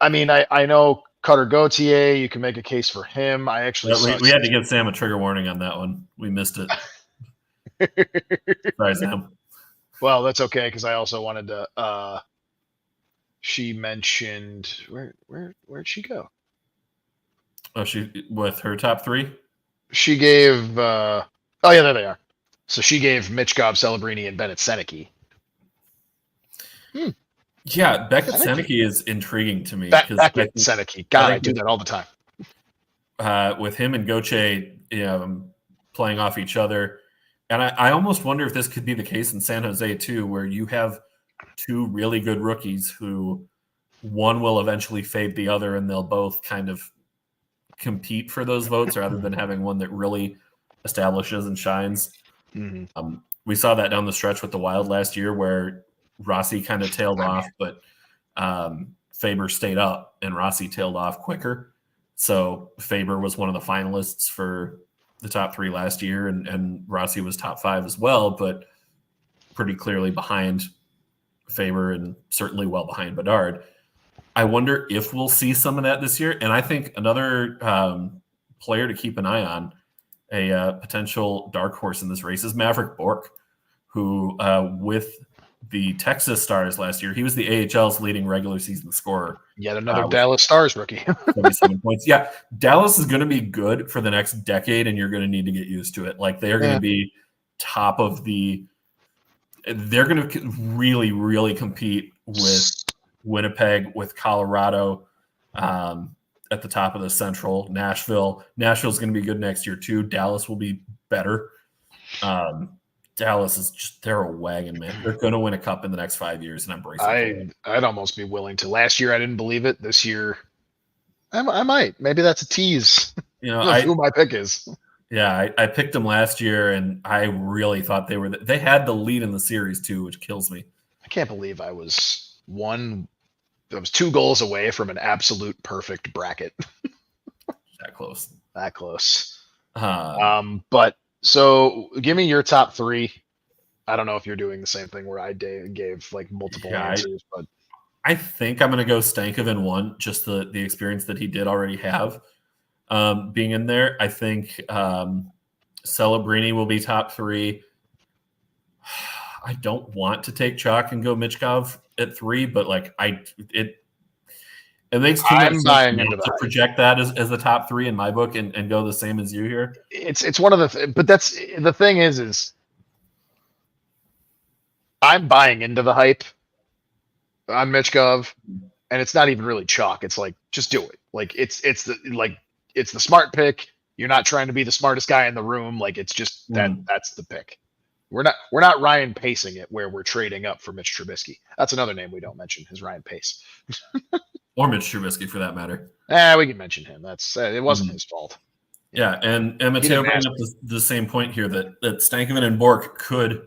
A: I know Cutter Gauthier. You can make a case for him. We
B: had to give Sam a trigger warning on that one. We missed it. Sorry, Sam.
A: Well, that's okay because I also wanted to. She mentioned where'd she go?
B: Oh, she with her top 3.
A: She gave. There they are. So she gave Michkov, Celebrini, and Bennett Seneke.
B: Yeah, Beckett Seneke is intriguing to me.
A: Beckett Seneke. God, I do that all the time.
B: With him and Goche playing off each other. And I almost wonder if this could be the case in San Jose too, where you have 2 really good rookies who one will eventually fade the other and they'll both kind of compete for those votes rather than having one that really establishes and shines.
A: Mm-hmm.
B: We saw that down the stretch with the Wild last year where Rossi kind of tailed off, but Faber stayed up and Rossi tailed off quicker. So Faber was one of the finalists for the top 3 last year, and Rossi was top 5 as well, but pretty clearly behind Faber and certainly well behind Bedard. I wonder if we'll see some of that this year. And I think another player to keep an eye on, a potential dark horse in this race, is Maverick Bourque, who with the Texas Stars last year, he was the AHL's leading regular season scorer.
A: Yet another Dallas Stars rookie.
B: 77 points. Yeah, Dallas is going to be good for the next decade, and you're going to need to get used to it. They are going to be top of the – they're going to really, really compete with Winnipeg, with Colorado at the top of the Central. Nashville's going to be good next year too. Dallas will be better. Dallas is they're a wagon, man. They're going to win a cup in the next 5 years, and I'm bracing.
A: I'd almost be willing to. Last year, I didn't believe it. This year, I might. Maybe that's a tease. Who my pick is.
B: Yeah, I picked them last year, and I really thought they had the lead in the series too, which kills me.
A: I can't believe I was 2 goals away from an absolute perfect bracket.
B: That close.
A: But so give me your top 3. I don't know if you're doing the same thing where I gave multiple answers, but
B: I think I'm going to go Stankoven 1, just the experience that he did already have being in there. I think Celebrini will be top 3. I don't want to take chalk and go Michkov at 3, but like it makes too much
A: I'm
B: sense
A: buying
B: to
A: into that.
B: project that as the top 3 in my book and go the same as you here.
A: It's one of the but that's the thing is I'm buying into the hype on Michkov, and it's not even really chalk. It's like just do it. Like it's the smart pick. You're not trying to be the smartest guy in the room. Like it's just that's the pick. We're not Ryan pacing it where we're trading up for Mitch Trubisky. That's another name we don't mention is Ryan Pace.
B: Or Mitch Trubisky for that matter.
A: We can mention him. That's it wasn't his fault.
B: Yeah, and Mateo bringing up the same point here that Stankoven and Bork could,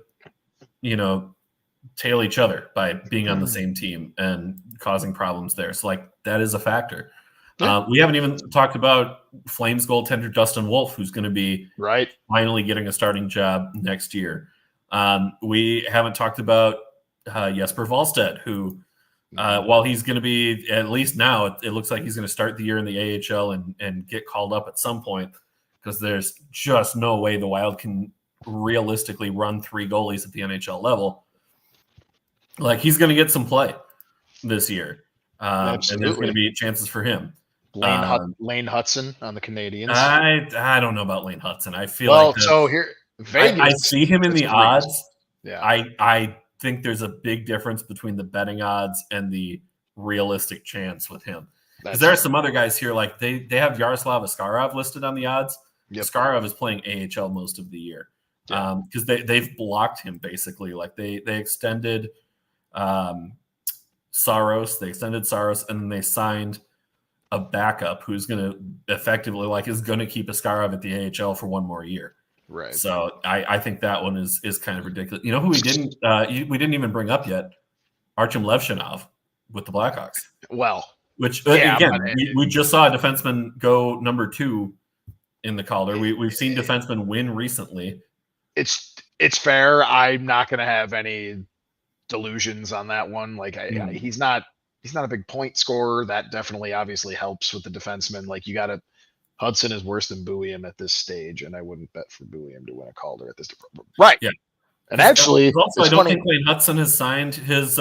B: tail each other by being on the same team and causing problems there. So like that is a factor. Yeah. We haven't even talked about Flames goaltender Dustin Wolf, who's going to be finally getting a starting job next year. We haven't talked about Jesper Wallstedt, who, while he's going to be, at least now, it looks like he's going to start the year in the AHL and get called up at some point, because there's just no way the Wild can realistically run 3 goalies at the NHL level. Like, he's going to get some play this year. And there's going to be chances for him.
A: Lane Hudson on the Canadiens.
B: I don't know about Lane Hudson. I feel
A: so here Vegas.
B: I see him in the odds.
A: Yeah.
B: I think there's a big difference between the betting odds and the realistic chance with him. Because there are some other guys here, like they have Yaroslav Askarov listed on the odds. Yep. Askarov is playing AHL most of the year because they've blocked him basically. Like they extended Saros, and then they signed a backup who's going to effectively is going to keep Askarov at the AHL for 1 more year.
A: Right.
B: So I think that one is kind of ridiculous. You know who we didn't even bring up yet? Artem Levshinov with the Blackhawks.
A: Well,
B: which again, we just saw a defenseman go number 2 in the Calder. We've seen defensemen win recently.
A: It's fair. I'm not going to have any delusions on that one. He's not a big point scorer. That definitely obviously helps with the defenseman. Like Hudson is worse than Buium at this stage, and I wouldn't bet for Buium to win a Calder at this. Right. Yeah. And actually,
B: also, I don't think Lane Hudson has signed his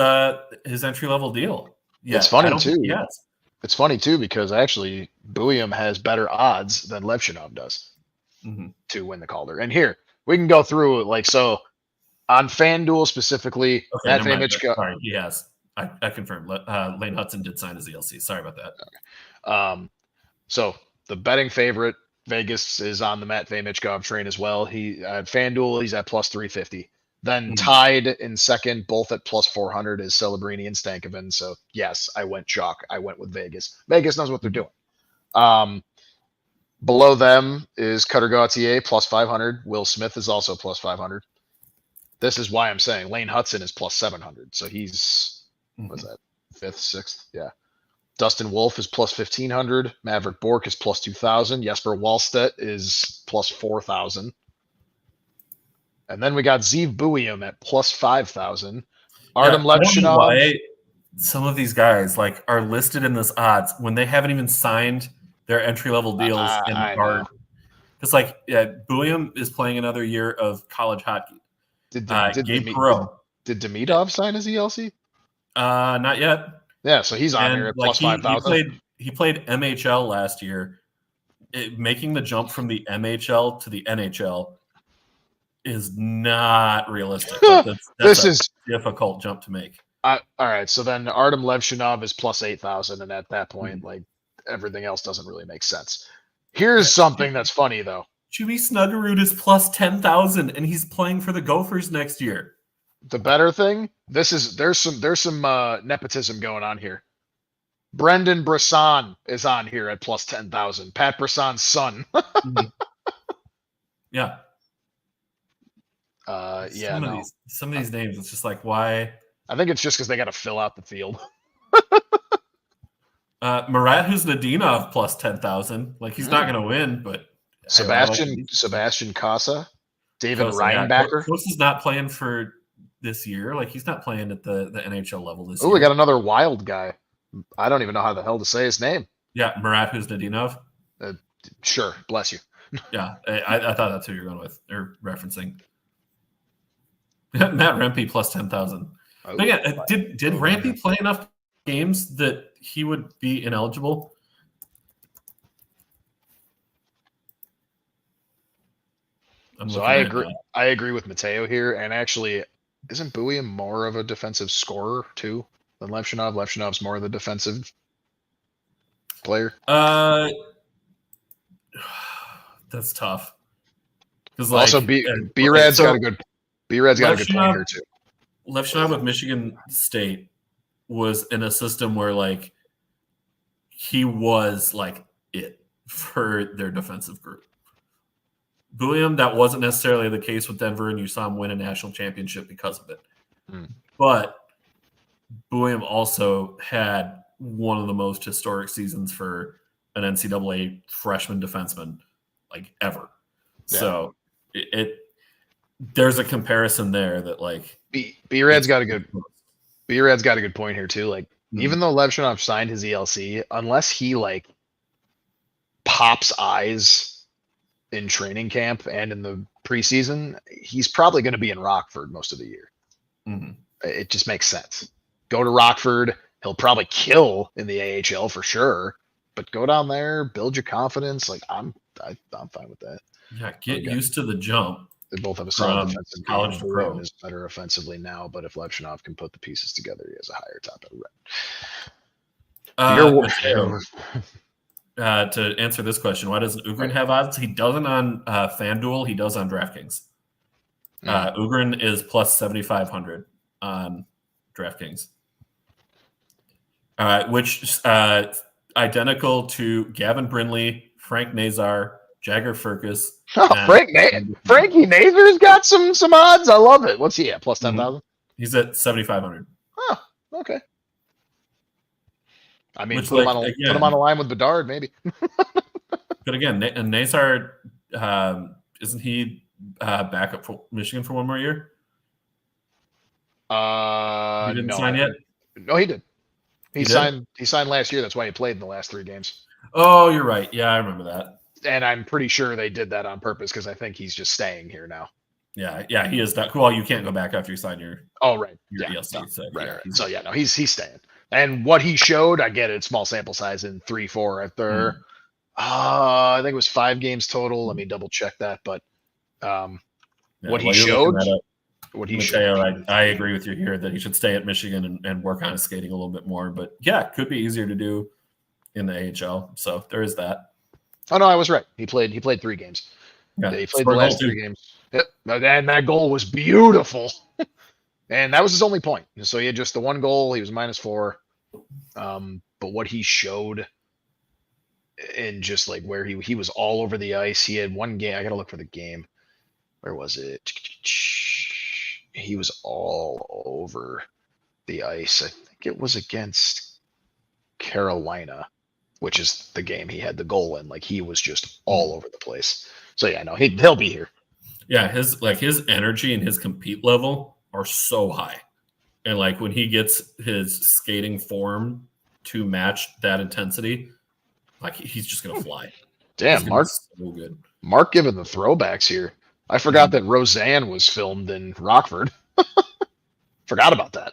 B: entry level deal.
A: Yeah, it's funny too. Yes. It's funny too because actually Buium has better odds than Levshinov does to win the Calder. And here we can go through so on FanDuel specifically.
B: Okay, sorry, he has. I confirmed. Lane Hudson did sign his ELC. Sorry about that.
A: Okay. So the betting favorite, Vegas, is on the Matvei Michkov train as well. He at FanDuel, he's at plus 350. Then tied in second, both at plus 400, is Celebrini and Stankoven. So yes, I went chalk. I went with Vegas. Vegas knows what they're doing. Below them is Cutter Gauthier plus 500. Will Smith is also plus 500. This is why I'm saying Lane Hudson is plus 700. So he's what's that? 5th, 6th? Yeah. Dustin Wolf is plus 1,500. Maverick Bork is plus 2,000. Jesper Wallstedt is plus 4,000. And then we got Zeev Buium at plus 5,000. Artem Levshinov.
B: Why some of these guys are listed in this odds when they haven't even signed their entry level deals in card. Because Buium is playing another year of college hockey.
A: Did Demidov sign his ELC?
B: Not yet.
A: Yeah, so he's on here at plus 5,000.
B: He played MHL last year. Making the jump from the MHL to the NHL is not realistic. That's a difficult jump to make.
A: All right, so then Artem Levshinov is plus 8,000, and at that point, everything else doesn't really make sense. Here's something that's funny though.
B: Jimmy Snuggerud is plus 10,000, and he's playing for the Gophers next year.
A: The better thing, there's some nepotism going on here. Brendan Brisson is on here at plus 10,000. Pat Brisson's son.
B: Yeah. Some of these names, it's just why?
A: I think it's just because they got to fill out the field.
B: Marat Huznadinov plus 10,000. He's not going to win, but
A: Sebastian Casa, David Reinbacher.
B: Kosa's not playing for this year. He's not playing at the NHL level this year.
A: Oh, we got another wild guy. I don't even know how the hell to say his name.
B: Yeah, Marat Huznadinov.
A: Sure, bless you.
B: Yeah, I thought that's who you're going with or referencing. Matt Rempe plus 10,000. But again, did Rempe play enough games that he would be ineligible?
A: So I agree. I agree with Mateo here, and actually, isn't Buium more of a defensive scorer too than Levshinov? Levshinov's more of the defensive player.
B: That's tough. Because
A: also, B-Rad's got a good point here too.
B: Levshinov with Michigan State was in a system where like he was like it for their defensive group. Buium, that wasn't necessarily the case with Denver, and you saw him win a national championship because of it. But Buium also had one of the most historic seasons for an NCAA freshman defenseman like ever. Yeah. So there's a comparison there that like
A: B-Rad's got a good point here too. Like even though Levshinov signed his ELC, unless he like pops eyes in training camp and in the preseason, he's probably going to be in Rockford most of the year. It just makes sense. Go to Rockford. He'll probably kill in the AHL for sure, but go down there, build your confidence. Like I'm fine with that.
B: Yeah, get used to the jump.
A: They both have a solid defensive college game. Buium is better offensively now, but if Levshinov can put the pieces together, he has a higher top end.
B: To answer this question, why doesn't Ugrin have odds? He doesn't on FanDuel. He does on DraftKings. Ugrin is plus 7,500 on DraftKings. Which identical to Gavin Brindley, Frank Nazar, Jagger Furcus.
A: Frankie Nazar's got some odds. I love it. What's he at? Plus 10,000?
B: He's at 7,500.
A: Huh. Okay. I mean, put him on a line with Bedard, maybe.
B: But again, Nazar, isn't he back up for Michigan for one more year? He didn't sign yet?
A: No, he did. He signed last year. That's why he played in the last 3 games.
B: Oh, you're right. Yeah, I remember that.
A: And I'm pretty sure they did that on purpose because I think he's just staying here now.
B: Yeah, he is that cool. You can't go back after you sign your ELC. So,
A: right. So no, he's staying. And what he showed, I get it, small sample size in 3-4 at there. I think it was 5 games total. Let me double check that. But what he showed,
B: I agree with you here that he should stay at Michigan and work on his skating a little bit more. But yeah, it could be easier to do in the AHL. So there is that.
A: Oh no, I was right. He played 3 games.
B: Yeah,
A: he played the last 3 games. Yep. And that goal was beautiful. And that was his only point. So he had just the 1 goal. He was -4. But what he showed and just like where he was all over the ice. He had 1 game. I got to look for the game. Where was it? He was all over the ice. I think it was against Carolina, which is the game he had the goal in. Like he was just all over the place. So yeah, no, he'll be here.
B: Yeah, his energy and his compete level are so high. And like when he gets his skating form to match that intensity, like he's just gonna fly.
A: Damn, Mark,
B: so good.
A: Mark giving the throwbacks here. I forgot that Roseanne was filmed in Rockford. Forgot about that.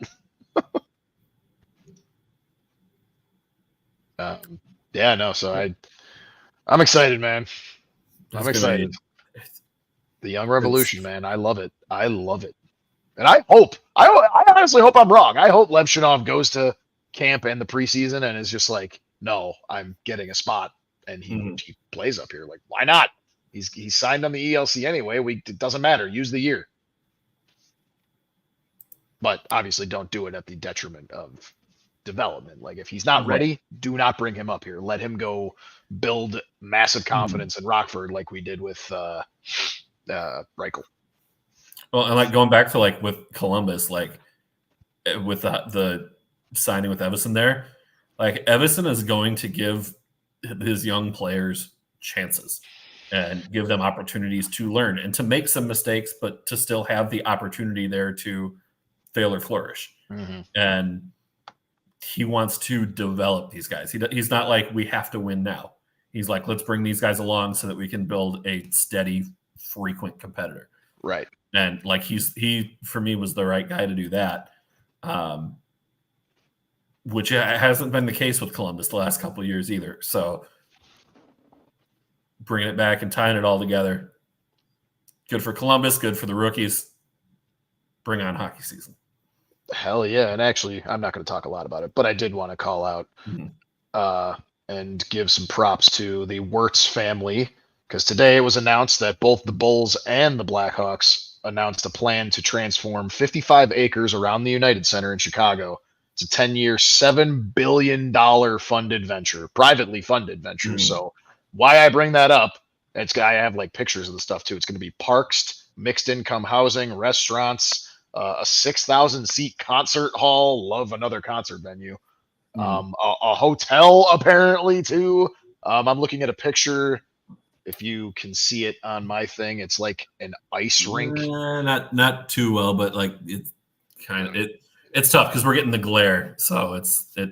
A: So I'm excited, man. I'm excited. The Young Revolution, man. I love it. And I honestly hope I'm wrong. I hope Levshinov goes to camp and the preseason and is just like, no, I'm getting a spot. And he plays up here. Like, why not? He's signed on the ELC anyway. It doesn't matter. Use the year. But obviously don't do it at the detriment of development. Like if he's not ready, do not bring him up here. Let him go build massive confidence in Rockford like we did with Reichel.
B: Well, and like going back to like with Columbus, like with the signing with Evason there, like Evason is going to give his young players chances and give them opportunities to learn and to make some mistakes, but to still have the opportunity there to fail or flourish. And he wants to develop these guys. He's not like we have to win now. he's like, let's bring these guys along so that we can build a steady, frequent competitor.
A: Right.
B: And like he for me was the right guy to do that, which hasn't been the case with Columbus the last couple of years either. So bringing it back and tying it all together, good for Columbus, good for the rookies. Bring on hockey season.
A: Hell yeah. And actually, I'm not going to talk a lot about it, but I did want to call out and give some props to the Wirtz family, because today it was announced that both the Bulls and the Blackhawks announced a plan to transform 55 acres around the United Center in Chicago. It's a 10-year, $7 billion funded venture, privately funded venture. So why I bring that up, I have like pictures of the stuff too. It's going to be parks, mixed income housing, restaurants, a 6,000 seat concert hall. Love another concert venue. A hotel apparently too. I'm looking at a picture. If you can see it on my thing, it's like an ice rink.
B: Not too well, but like it's kind of it's tough because we're getting the glare, so it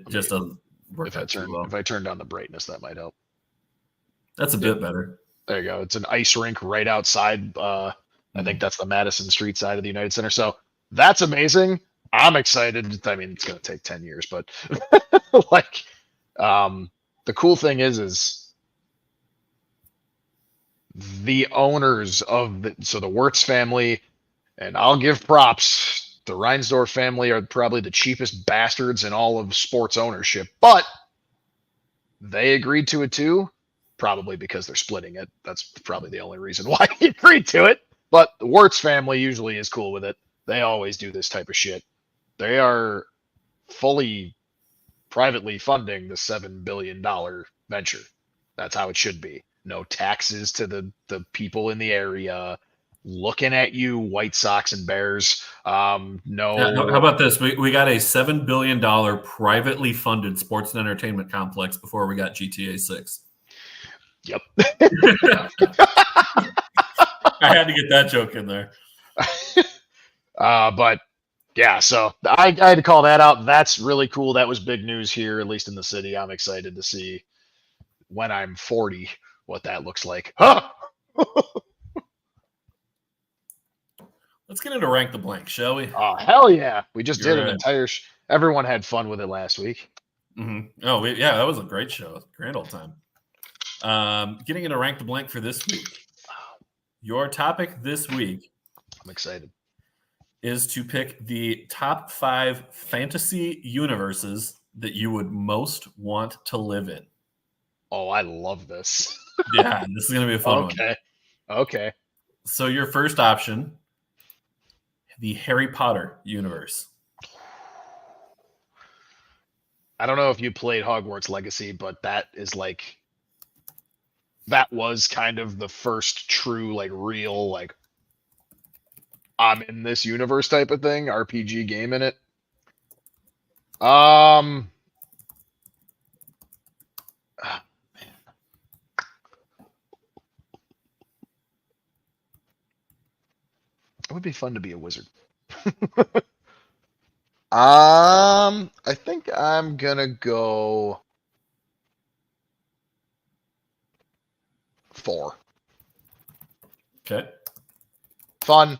B: just doesn't work out too well.
A: If I turn down the brightness, that might help.
B: That's a bit better.
A: There you go. It's an ice rink right outside. I think that's the Madison Street side of the United Center. So that's amazing. I'm excited. I mean, it's going to take 10 years, but like, the cool thing is the owners of the Wirtz family, and I'll give props. The Reinsdorf family are probably the cheapest bastards in all of sports ownership, but they agreed to it too, probably because they're splitting it. That's probably the only reason why they agreed to it. But the Wirtz family usually is cool with it. They always do this type of shit. They are fully privately funding the $7 billion venture. That's how it should be. No taxes to the people in the area. Looking at you, White Sox and Bears. No.
B: How about this? We got a $7 billion privately funded sports and entertainment complex before we got GTA 6.
A: Yep.
B: I had to get that joke in there.
A: But yeah, so I had to call that out. That's really cool. That was big news here, at least in the city. I'm excited to see when I'm 40 what that looks like. Huh!
B: Let's get into Rank the Blank, shall we?
A: Oh, hell yeah. We just did an entire everyone had fun with it last week.
B: Mm-hmm. Oh, yeah, that was a great show. Grand old time. Getting into Rank the Blank for this week. Your topic this week,
A: I'm excited,
B: is to pick the top 5 fantasy universes that you would most want to live in.
A: Oh, I love this.
B: Yeah, this is going to be a fun one.
A: Okay.
B: So your first option, the Harry Potter universe.
A: I don't know if you played Hogwarts Legacy, but that was kind of the first true, like, real, like, I'm in this universe type of thing, RPG game in it. Man. It would be fun to be a wizard. I think I'm gonna go 4.
B: Okay.
A: Fun,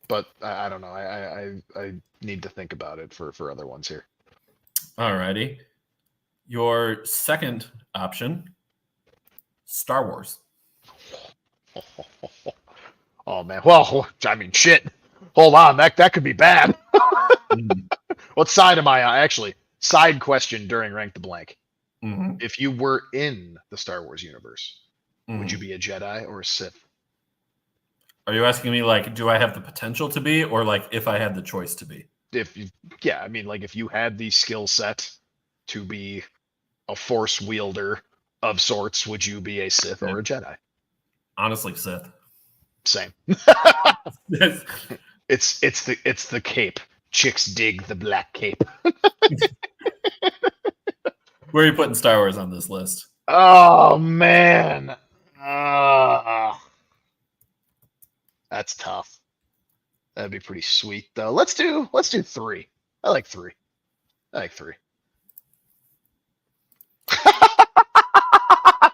A: but I don't know. I need to think about it for other ones here.
B: All righty. Your second option, Star Wars.
A: Oh man. Well, I mean, shit. Hold on, that could be bad. What side am I on? Actually, side question during Rank the Blank.
B: Mm-hmm.
A: If you were in the Star Wars universe, would you be a Jedi or a Sith?
B: Are you asking me, like, do I have the potential to be, or like if I had the choice to be?
A: I mean, like, if you had the skill set to be a Force wielder of sorts, would you be a Sith or a Jedi?
B: Honestly, Sith.
A: Same. It's the cape. Chicks dig the black cape.
B: Where are you putting Star Wars on this list?
A: Oh man. That's tough. That'd be pretty sweet though. Let's do 3. I like 3. I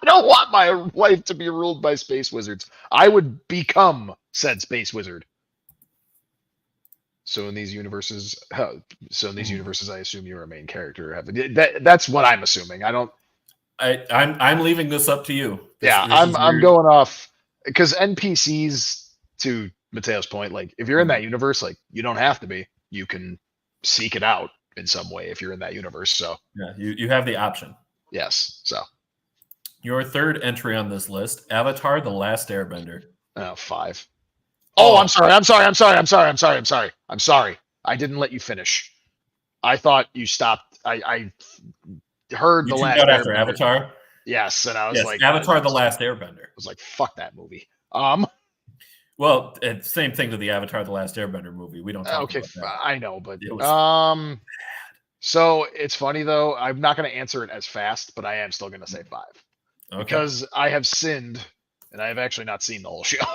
A: don't don't want my life to be ruled by space wizards. I would become said space wizard. So in these universes, I assume you're a main character. That's what I'm assuming. I don't.
B: I'm leaving this up to you. This
A: I'm going off because NPCs, to Mateo's point, like if you're in that universe, like you don't have to be. You can seek it out in some way if you're in that universe. So
B: yeah, you have the option.
A: Yes. So
B: your third entry on this list, Avatar: The Last Airbender.
A: 5. Oh, I'm sorry. I'm sorry. I didn't let you finish. I thought you stopped. I heard
B: you
A: the last
B: out after Avatar.
A: Yes, and I was like,
B: Avatar: The Last Airbender. I
A: was like, fuck that movie.
B: Well, it's same thing to the Avatar: The Last Airbender movie. We don't talk about that.
A: I know, but so it's funny though. I'm not going to answer it as fast, but I am still going to say 5 because I have sinned and I have actually not seen the whole show.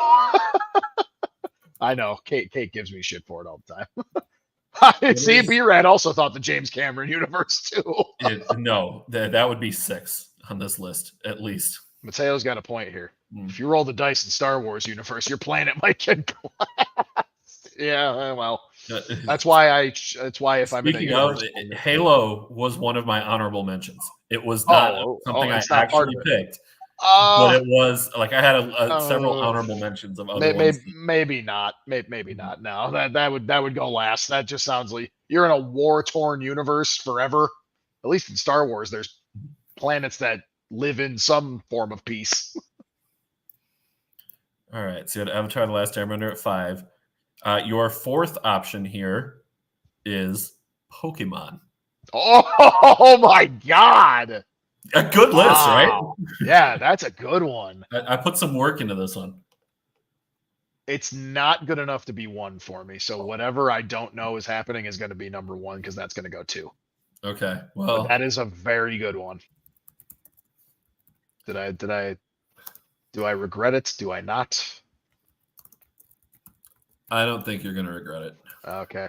A: I know Kate gives me shit for it all the time. See, B-Rad also thought the James Cameron universe too.
B: No, that would be 6 on this list at least.
A: Mateo's got a point here. If you roll the dice in Star Wars universe, your planet might get glass. Yeah, well, that's why if I'm in a universe,
B: Halo was one of my honorable mentions. It was not something I actually picked. But it was like I had several honorable mentions of other ones.
A: Maybe not. Maybe not. No, that would go last. That just sounds like you're in a war-torn universe forever. At least in Star Wars, there's planets that live in some form of peace.
B: All right, so you had Avatar: The Last Airbender at 5. Your fourth option here is Pokemon.
A: Oh my God!
B: A good list, right?
A: Yeah, that's a good one.
B: I put some work into this one.
A: It's not good enough to be 1 for me. So whatever I don't know is happening is going to be number 1 because that's going to go 2.
B: Okay, well,
A: but that is a very good one. Do I regret it? Do I not?
B: I don't think you're going to regret it.
A: Okay.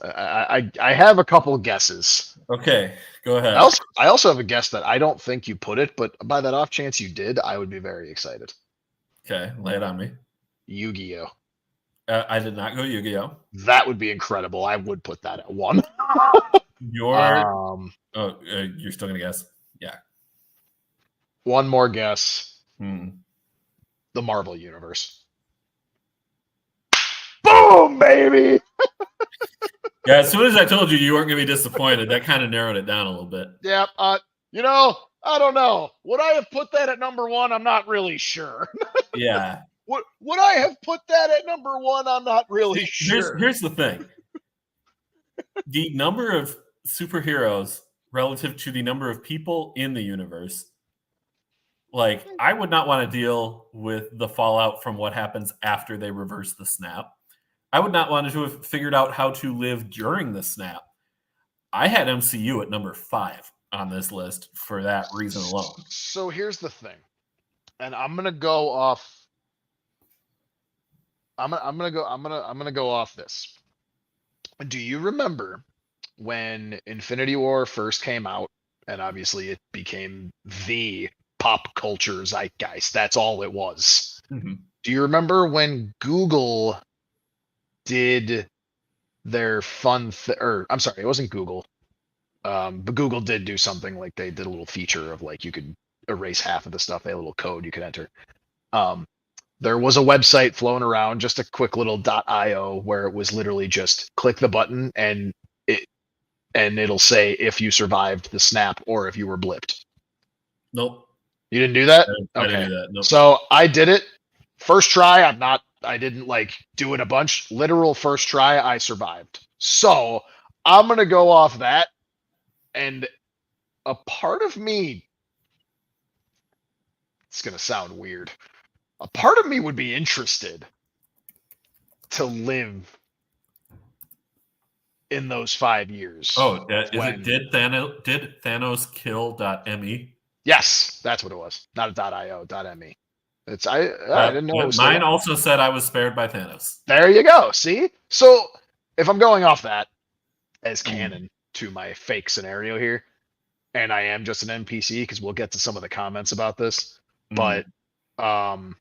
A: I have a couple guesses.
B: Okay, go ahead.
A: I also have a guess that I don't think you put it, but by that off chance you did, I would be very excited.
B: Okay, lay it on me.
A: Yu-Gi-Oh!
B: I did not go Yu-Gi-Oh!
A: That would be incredible. I would put that at 1.
B: You're still gonna guess? Yeah.
A: One more guess. The Marvel Universe. Boom, baby!
B: Yeah, as soon as I told you weren't going to be disappointed, that kind of narrowed it down a little bit.
A: Yeah, I don't know. Would I have put that at number 1? I'm not really sure.
B: Yeah.
A: Would I have put that at number 1? I'm not really sure.
B: Here's the thing. The number of superheroes relative to the number of people in the universe, like, I would not want to deal with the fallout from what happens after they reverse the snap. I would not want to have figured out how to live during the snap. I had MCU at number 5 on this list for that reason alone.
A: So here's the thing, and I'm gonna go off. I'm gonna go off this. Do you remember when Infinity War first came out, and obviously it became the pop culture zeitgeist? That's all it was.
B: Mm-hmm.
A: Do you remember when Google did their I'm sorry, it wasn't Google. But Google did do something like they did a little feature of like you could erase half of the stuff. They had a little code you could enter. There was a website flown around, just a quick little .io, where it was literally just click the button and it'll say if you survived the snap or if you were blipped.
B: Nope.
A: You didn't do that?
B: I didn't do that. Nope.
A: So I did it. First try, I didn't like do it a bunch. Literal first try, I survived. So I'm going to go off that. And a part of me, it's going to sound weird. A part of me would be interested to live in those 5 years.
B: Oh, did Thanos kill .me?
A: Yes, that's what it was. Not a .io, .me. I didn't know.
B: Mine also said I was spared by Thanos.
A: There you go. See? So if I'm going off that as canon to my fake scenario here, and I am just an NPC because we'll get to some of the comments about this.
B: Mm.
A: But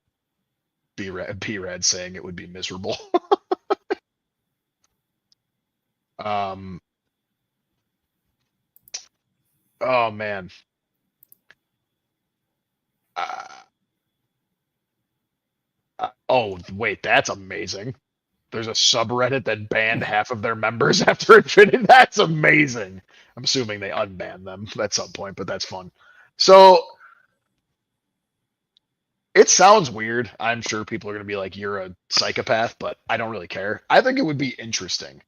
A: B-Rad saying it would be miserable. Oh man. Oh wait, that's amazing. There's a subreddit that banned half of their members after Infinity. That's amazing. I'm assuming they unbanned them at some point, but that's fun. So it sounds weird. I'm sure people are going to be like, you're a psychopath, but I don't really care. I think it would be interesting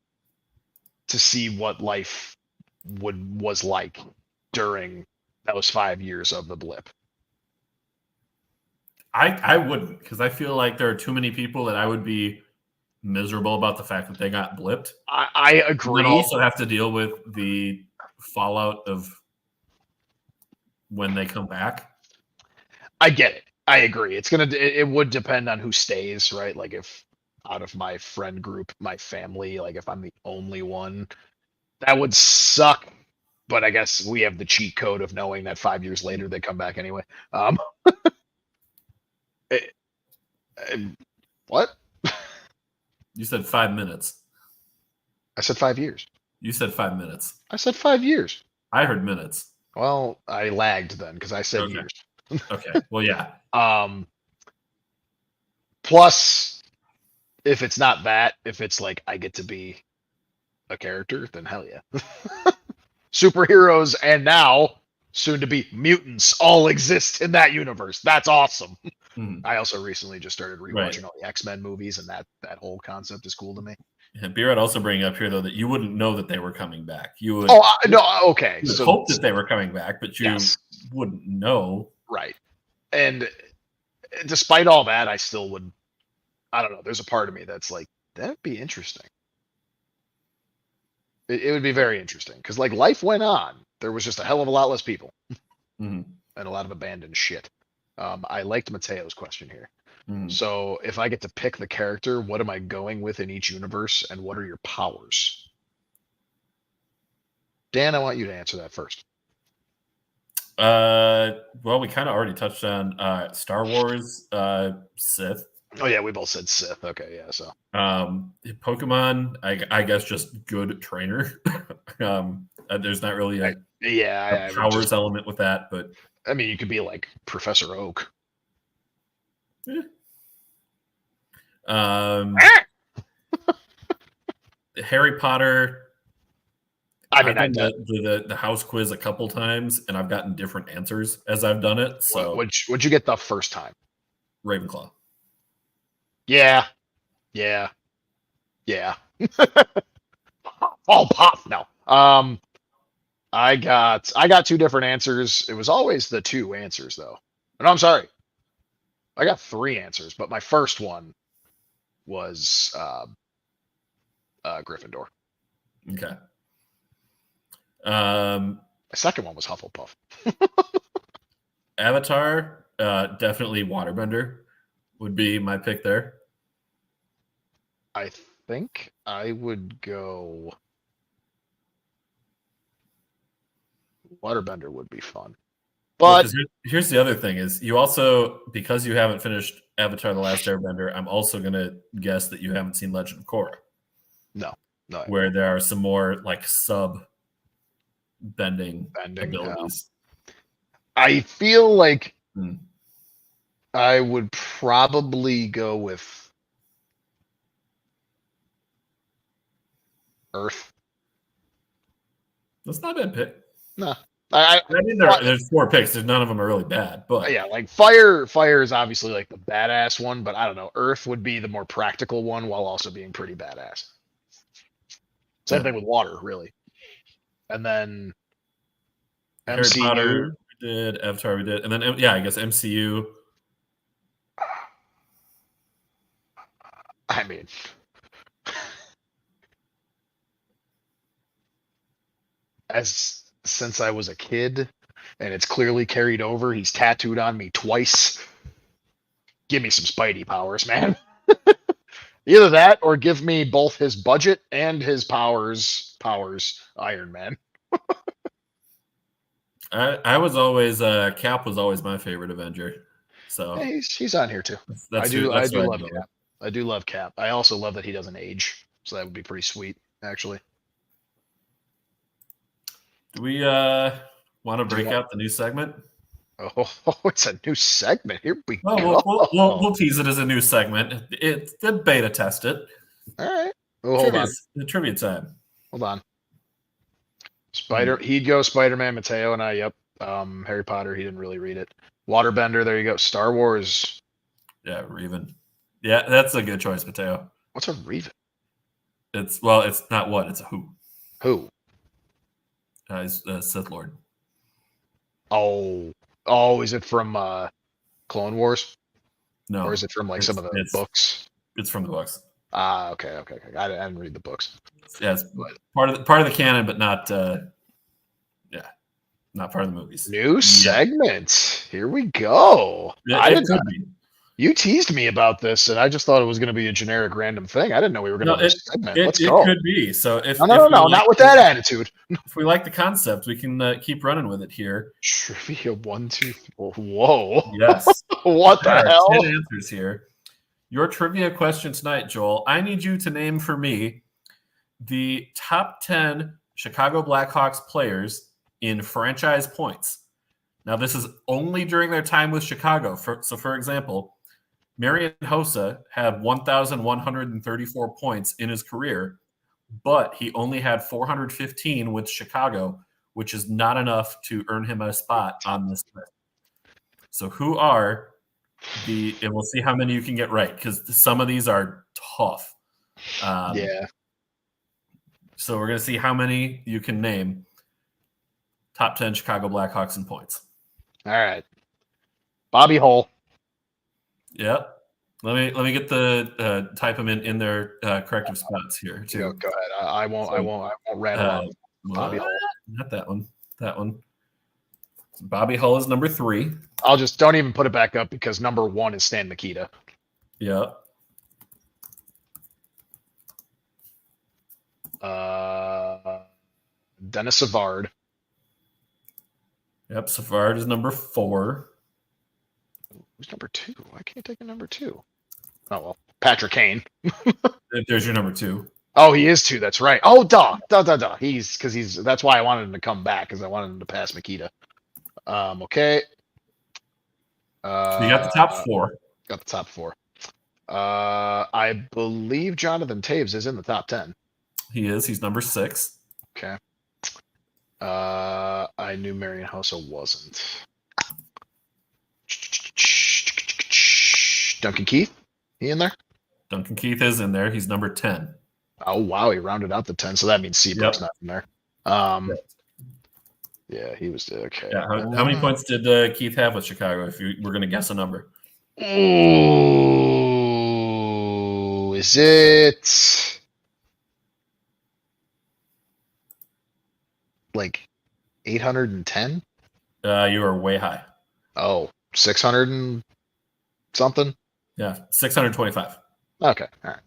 A: to see what life was like during those 5 years of the blip.
B: I wouldn't, because I feel like there are too many people that I would be miserable about the fact that they got blipped.
A: I agree.
B: And then also have to deal with the fallout of when they come back.
A: I get it. I agree. It would depend on who stays, right? Like if out of my friend group, my family, like if I'm the only one, that would suck. But I guess we have the cheat code of knowing that 5 years later they come back anyway. What?
B: You said 5 minutes.
A: I said 5 years.
B: You said 5 minutes.
A: I said 5 years.
B: I heard minutes.
A: Well, I lagged then because I said years.
B: Okay. Well, yeah.
A: Plus, if it's not that, if it's like I get to be a character, then hell yeah. Superheroes and now soon to be mutants all exist in that universe. That's awesome.
B: Mm-hmm.
A: I also recently just started rewatching all the X-Men movies, and that whole concept is cool to me.
B: And B-Rad also bringing up here though that you wouldn't know that they were coming back. You would
A: okay.
B: You would hope that they were coming back, but you wouldn't know.
A: Right. And despite all that, I still would. I don't know. There's a part of me that's like, that'd be interesting. It would be very interesting because like life went on. There was just a hell of a lot less people and a lot of abandoned shit. I liked Mateo's question here. So if I get to pick the character, what am I going with in each universe, and what are your powers? Dan, I want you to answer that first.
B: Well, we kind of already touched on Star Wars, Sith.
A: Oh yeah, we both said Sith. Okay, yeah. So
B: Pokemon, I guess just good trainer. There's not really a powers element with that, but
A: I mean, you could be like Professor Oak.
B: Harry Potter.
A: I mean,
B: I've done the house quiz a couple times, and I've gotten different answers as I've done it. So,
A: what'd you get the first time?
B: Ravenclaw.
A: Yeah. Oh, pop! No. I got two different answers. It was always the two answers though. No, I'm sorry. I got three answers, but my first one was Gryffindor.
B: Okay.
A: My second one was Hufflepuff.
B: Avatar, definitely Waterbender would be my pick there.
A: I think I would go Waterbender would be fun. But
B: here's the other thing is you also, because you haven't finished Avatar: The Last Airbender, I'm also going to guess that you haven't seen Legend of Korra.
A: No.
B: Where there are some more like bending abilities.
A: I feel like I would probably go with Earth.
B: That's not a bad pick.
A: No.
B: I mean, there's four picks. None of them are really bad, but
A: yeah, like fire is obviously like the badass one, but I don't know. Earth would be the more practical one while also being pretty badass. Same thing with water, really. And then
B: Harry Potter, we did. Avatar, we did. And then, I guess MCU.
A: I mean, since I was a kid, and it's clearly carried over, he's tattooed on me twice. Give me some Spidey powers, man. Either that or give me both his budget and his powers, Iron Man.
B: I was always Cap was always my favorite Avenger. So
A: Yeah, he's on here too.
B: that's
A: I
B: who I'd
A: do love
B: go with.
A: Cap. I do love Cap. I also love that he doesn't age, so that would be pretty sweet, actually.
B: Do we want to
A: Do you
B: break
A: want?
B: out the new segment?
A: Oh, it's a new segment. Here we
B: Well,
A: go.
B: we'll tease it as a new segment. It's the beta test it.
A: All right. Oh, hold on.
B: The trivia time.
A: Hold on. He'd go Spider-Man, Mateo, and I. Yep. Harry Potter. He didn't really read it. Waterbender. There you go. Star Wars.
B: Yeah, Reven. Yeah, that's a good choice, Mateo.
A: What's a Reven?
B: It's not what, it's a who.
A: Who?
B: He's Sith Lord.
A: Oh, is it from Clone Wars?
B: No,
A: or is it from like some of the books?
B: It's from the books.
A: Okay. I didn't read the books.
B: Yeah, it's part of the canon, but not not part of the movies.
A: New segment. Here we go. You teased me about this, and I just thought it was going to be a generic random thing. I didn't know we were going to do a segment. Let's go.
B: It could be. So if
A: no, not with that attitude.
B: If we like the concept, we can keep running with it here.
A: Trivia 1, 2, 3. Whoa.
B: Yes.
A: What the hell?
B: 10 answers here. Your trivia question tonight, Joel. I need you to name for me the top 10 Chicago Blackhawks players in franchise points. Now, this is only during their time with Chicago. So, for example, Marian Hossa had 1,134 points in his career, but he only had 415 with Chicago, which is not enough to earn him a spot on this list. So who are and we'll see how many you can get right, because some of these are tough.
A: Yeah.
B: So we're going to see how many you can name. Top 10 Chicago Blackhawks in points.
A: All right. Bobby Hull.
B: Yep. Let me get the type them in their corrective spots here too.
A: Go ahead. I won't rattle off Bobby Hull.
B: Not that one. That one. Bobby Hull is number 3.
A: I'll just don't even put it back up because number 1 is Stan Mikita.
B: Yep.
A: Dennis Savard.
B: Yep, Savard is number 4.
A: Who's number 2? Why can't I take a number 2? Oh, well, Patrick Kane.
B: There's your number 2.
A: Oh, he is 2. That's right. Oh, duh. That's why I wanted him to come back, because I wanted him to pass Mikita. Okay.
B: So you got the top 4.
A: Got the top 4. I believe Jonathan Taves is in the top 10.
B: He is. He's number 6.
A: Okay. I knew Marian Hossa wasn't. Duncan Keith? He in there?
B: Duncan Keith is in there. He's number 10.
A: Oh, wow. He rounded out the 10, so that means Seabrook's not in there. Yeah, he was okay.
B: Yeah, how many points did Keith have with Chicago, if you were going to guess a number?
A: Ooh, is it like 810?
B: You are way high.
A: Oh, 600 and something?
B: Yeah, 625.
A: Okay, all right.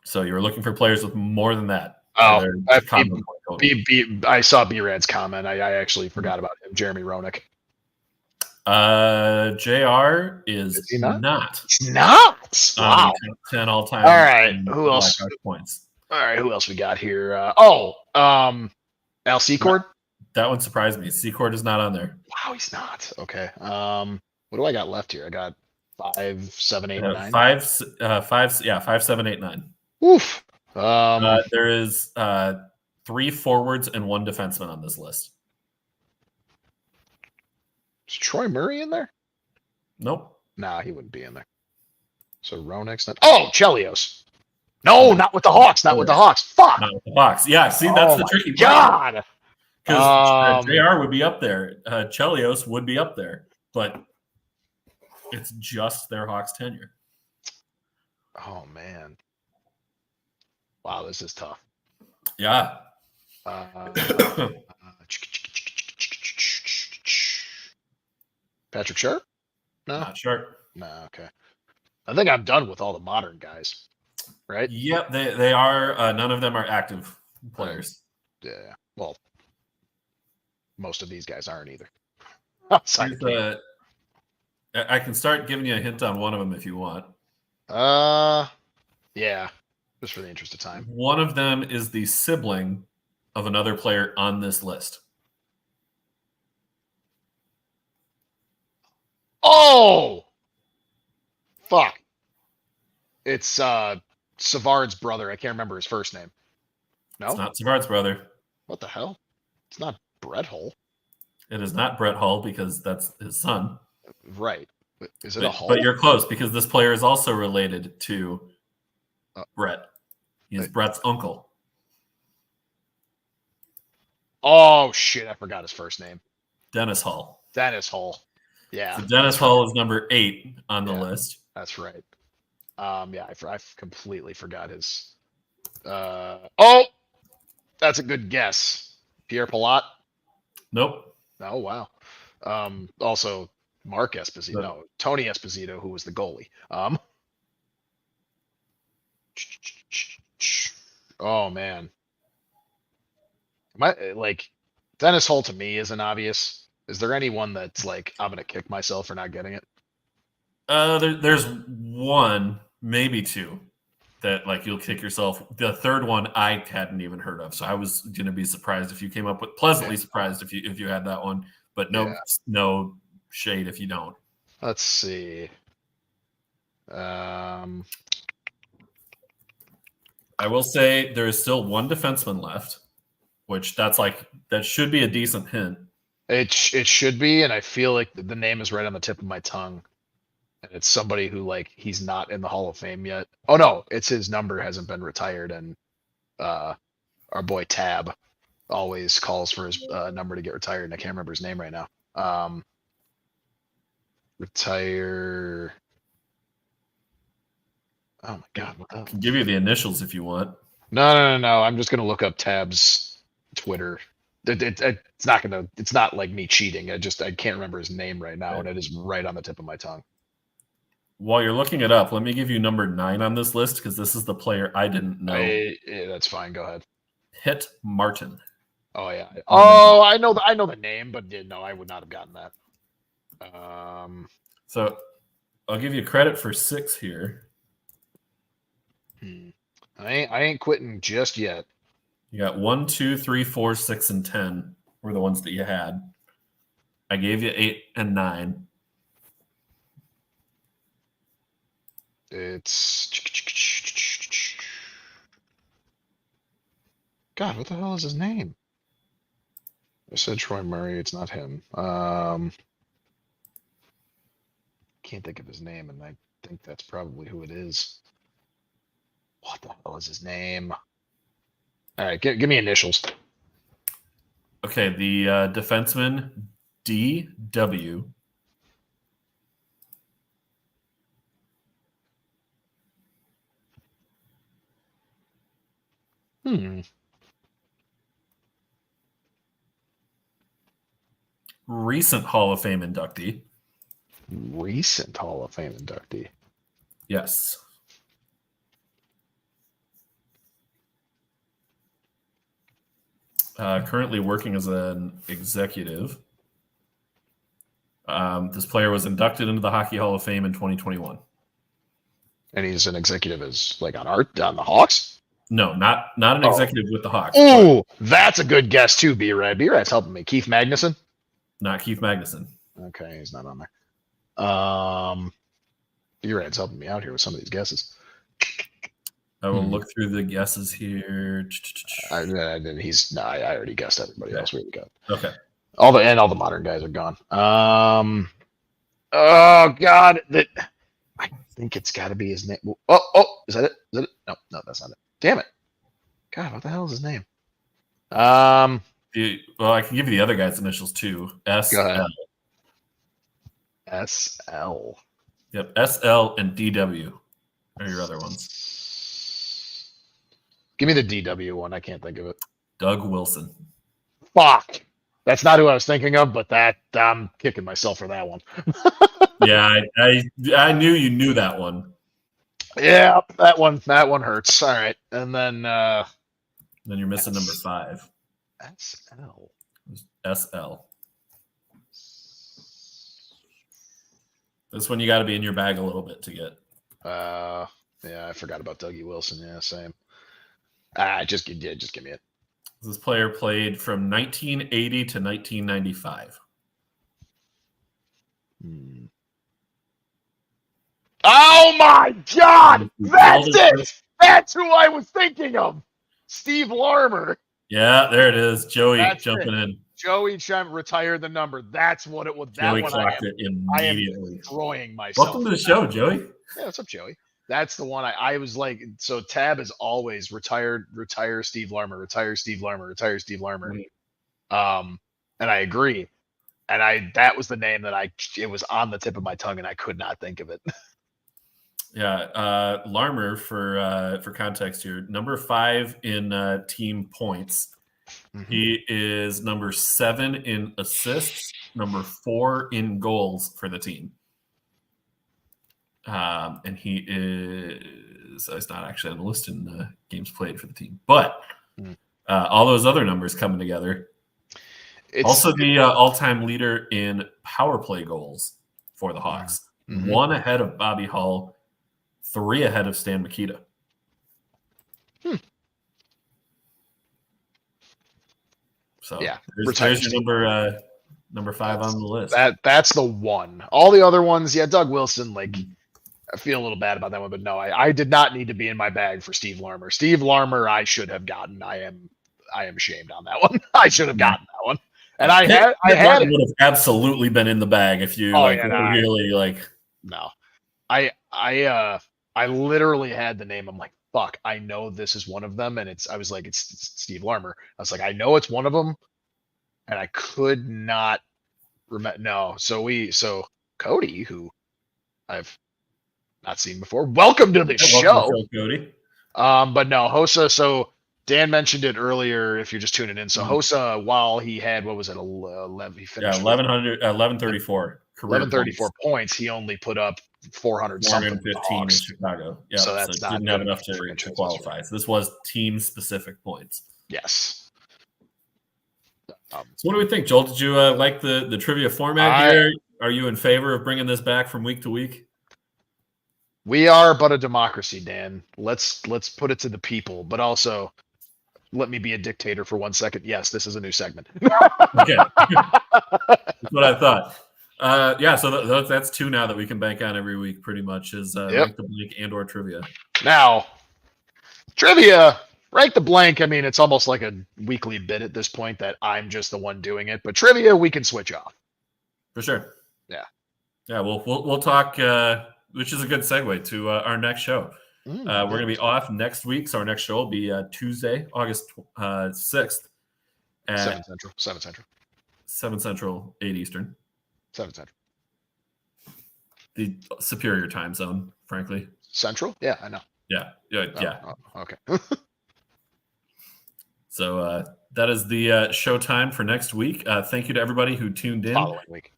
B: So you were looking for players with more than that.
A: Oh, I saw B-Rad's comment. I actually forgot about him. Jeremy Roenick.
B: JR is not.
A: It's not? Wow.
B: 10 all-time.
A: All right, who else?
B: Points.
A: All right, who else we got here? Al Secord?
B: That one surprised me. Secord is not on there.
A: Wow, he's not. Okay. What do I got left here? I got 5, 7, 8, 9.
B: 5, 7, 8, 9.
A: Oof.
B: There is 3 forwards and 1 defenseman on this list.
A: Is Troy Murray in there?
B: Nope.
A: Nah, he wouldn't be in there. So Roenick's not. Oh, Chelios. No, not with the Hawks. Not with the Hawks. Fuck.
B: Not with the Hawks. Yeah, see, that's the tricky
A: part. God.
B: Because JR would be up there. Chelios would be up there. But it's just their Hawks tenure.
A: Oh, man. Wow, this is tough.
B: Yeah.
A: Patrick Sharp? No.
B: Not sure.
A: No, okay. I think I'm done with all the modern guys, right?
B: Yep, they are. None of them are active players.
A: Yeah. Well, most of these guys aren't either. Outside of King.
B: I can start giving you a hint on one of them if you want.
A: Yeah, just for the interest of time.
B: One of them is the sibling of another player on this list.
A: Oh, fuck! It's Savard's brother. I can't remember his first name. No,
B: It's not Savard's brother.
A: what the hell? It's not Brett Hull.
B: It is not Brett Hull because that's his son.
A: Right. Is it a Hull?
B: But you're close because this player is also related to Brett. He's Brett's uncle.
A: Oh, shit. I forgot his first name.
B: Dennis Hull.
A: Dennis Hull. Yeah.
B: So Dennis Hull is number 8 on the list.
A: That's right. Yeah, I completely forgot his. Oh, that's a good guess. Pierre Palat?
B: Nope.
A: Oh, wow. Also, Mark Esposito. No, Tony Esposito, who was the goalie. Oh, man. Dennis Hull to me isn't obvious. Is there anyone that's like, I'm going to kick myself for not getting it?
B: There's one, maybe two, that like you'll kick yourself. The third one I hadn't even heard of, so I was gonna be surprised if you came up with pleasantly surprised if you had that one, but no shade if you don't.
A: Let's see.
B: I will say there is still one defenseman left, which that should be a decent hint.
A: It should be, and I feel like the name is right on the tip of my tongue. And it's somebody who like he's not in the Hall of Fame yet. Oh no, it's his number hasn't been retired, and our boy Tab always calls for his number to get retired, and I can't remember his name right now. Retire. Oh my god, what
B: I can give you the initials if you want.
A: No. I'm just gonna look up Tab's Twitter. It's not like me cheating. I can't remember his name right now, and it is right on the tip of my tongue.
B: While you're looking it up, let me give you number 9 on this list because this is the player I didn't know.
A: Yeah, that's fine. Go ahead.
B: Pitt Martin.
A: Oh yeah. Oh, I know the name, but no, I would not have gotten that.
B: So I'll give you credit for 6 here.
A: I ain't quitting just yet.
B: You got 1, 2, 3, 4, 6, and 10 were the ones that you had. I gave you 8 and 9.
A: It's God, what the hell is his name? I said Troy Murray, it's not him. Can't think of his name, and I think that's probably who it is. What the hell is his name? All right, give me initials.
B: Okay, the defenseman DW. Recent Hall of Fame inductee.
A: Recent Hall of Fame inductee.
B: Yes. Currently working as an executive. This player was inducted into the Hockey Hall of Fame in 2021.
A: And he's an executive on the Hawks?
B: No, not an executive with the Hawks.
A: Oh, that's a good guess too, B-Rad. B-Rad's helping me. Keith Magnuson?
B: Not Keith Magnuson.
A: Okay, he's not on there. B-Rad's helping me out here with some of these guesses.
B: I will look through the guesses here.
A: I already guessed everybody else. We already got.
B: Okay.
A: All the modern guys are gone. Oh God, I think it's got to be his name. Oh, is that it? Is that it? No, that's not it. Damn it! God, what the hell is his name?
B: Well, I can give you the other guy's initials too. SL.
A: SL.
B: Yep, SL and DW are your other ones.
A: Give me the DW one. I can't think of it.
B: Doug Wilson.
A: Fuck. That's not who I was thinking of, but I'm kicking myself for that one.
B: Yeah, I knew you knew that one.
A: Yeah, that one hurts. All right, and then
B: you're missing number 5.
A: SL.
B: SL. This one you got to be in your bag a little bit to get.
A: Yeah, I forgot about Dougie Wilson. Yeah, same. Just give me it.
B: This player played from 1980 to 1995.
A: Oh my God! That's it! That's who I was thinking of! Steve Larmer.
B: Yeah, there it is. Joey jumping in.
A: Joey retired the number. That's what it was. That
B: Joey
A: one
B: clocked it immediately.
A: I am destroying myself.
B: Welcome to the show, Joey.
A: Yeah, what's up, Joey? That's the one I was like, so Tab is always retire Steve Larmer, retire Steve Larmer, retire Steve Larmer. And I agree. And that was the name that it was on the tip of my tongue and I could not think of it.
B: Yeah, Larmer, for context here, number 5 in team points. Mm-hmm. He is number 7 in assists, number 4 in goals for the team. And he is not actually on the list in games played for the team, but all those other numbers coming together. It's also the all-time leader in power play goals for the Hawks. Mm-hmm. 1 ahead of Bobby Hull, 3 ahead of Stan Mikita. So
A: yeah,
B: there's your number 5 on the list.
A: That's the one. All the other ones, yeah, Doug Wilson, like I feel a little bad about that one, but no, I did not need to be in my bag for Steve Larmer. Steve Larmer, I should have gotten. I am ashamed on that one. I should have gotten that one. And I had
B: would have absolutely been in the bag if you really like.
A: No, I literally had the name. I'm like, fuck, I know this is one of them, and I was like, it's Steve Larmer. I was like, I know it's one of them, and I could not remember. No, so Cody, who I've not seen before, welcome to the show,
B: Cody.
A: But no, Hossa. So Dan mentioned it earlier. If you're just tuning in, so Hossa, while he had 11, he finished
B: 1134.
A: 1134 points. He only put up 400 something.
B: 415 in Chicago. Yeah,
A: so that's not
B: didn't have enough to qualify. So this was team specific points.
A: Yes.
B: So what do we think, Joel? Did you like the trivia format here? Are you in favor of bringing this back from week to week?
A: We are but a democracy, Dan. Let's put it to the people, but also let me be a dictator for 1 second. Yes, this is a new segment.
B: Okay. That's what I thought. Yeah, so that's 2 now that we can bank on every week pretty much is Rank the Blank and or trivia.
A: Now, trivia, Rank the Blank, I mean, it's almost like a weekly bit at this point that I'm just the one doing it, but trivia, we can switch off.
B: For sure.
A: Yeah.
B: Yeah, we'll talk, which is a good segue to our next show. We're going to be off next week, so our next show will be Tuesday, August 6th. At
A: 7 Central. 7 Central.
B: 7 Central, 8 Eastern.
A: 7 Central.
B: The superior time zone, frankly.
A: Central? Yeah, I know.
B: Yeah.
A: Oh, okay.
B: So that is the show time for next week. Thank you to everybody who tuned in.
A: Following week.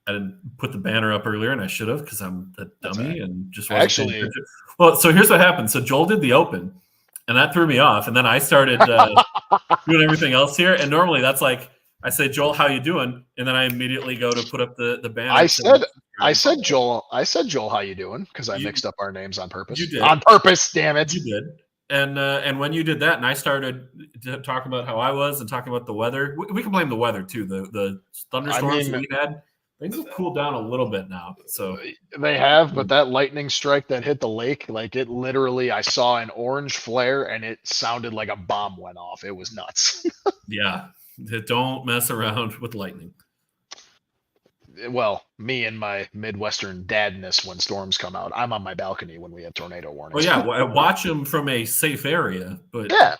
B: I didn't put the banner up earlier, and I should have because I'm a dummy and just wasn't
A: actually.
B: Well, so here's what happened. So Joel did the open, and that threw me off. And then I started doing everything else here. And normally that's like I say, Joel, how you doing? And then I immediately go to put up the banner.
A: I said, Joel, how you doing? Because I mixed up our names on purpose.
B: You did.
A: On purpose, damn it.
B: You did. And when you did that, and I started talking about how I was and talking about the weather, we can blame the weather too. The thunderstorms that we had. Things have cooled down a little bit now. So
A: they have, but that lightning strike that hit the lake, like it literally, I saw an orange flare and it sounded like a bomb went off. It was nuts.
B: Yeah. Don't mess around with lightning.
A: Well, me and my Midwestern dadness when storms come out. I'm on my balcony when we have tornado warnings.
B: Oh, yeah. Watch them from a safe area, but
A: yeah,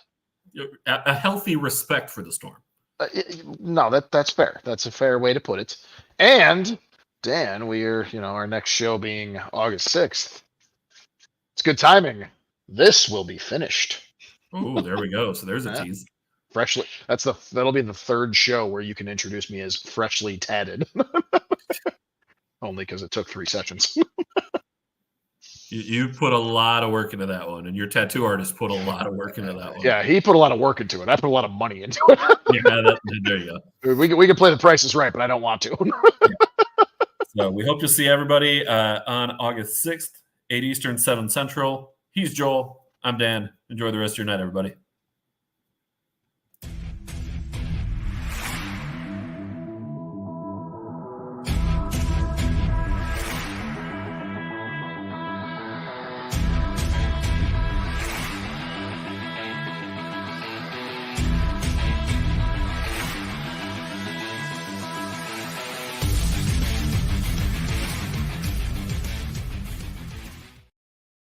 B: a healthy respect for the storm.
A: No, that's fair. That's a fair way to put it. And Dan, we're our next show being August 6th. It's good timing. This will be finished.
B: Oh, there we go. So there's a tease.
A: Freshly. That'll be the third show where you can introduce me as freshly tatted. Only because it took 3 sessions.
B: You put a lot of work into that one, and your tattoo artist put a lot of work into that one.
A: Yeah, he put a lot of work into it. I put a lot of money into it.
B: Yeah, there you go.
A: We can play the prices right, but I don't want to.
B: So we hope to see everybody on August 6th, 8 Eastern, 7 Central. He's Joel. I'm Dan. Enjoy the rest of your night, everybody.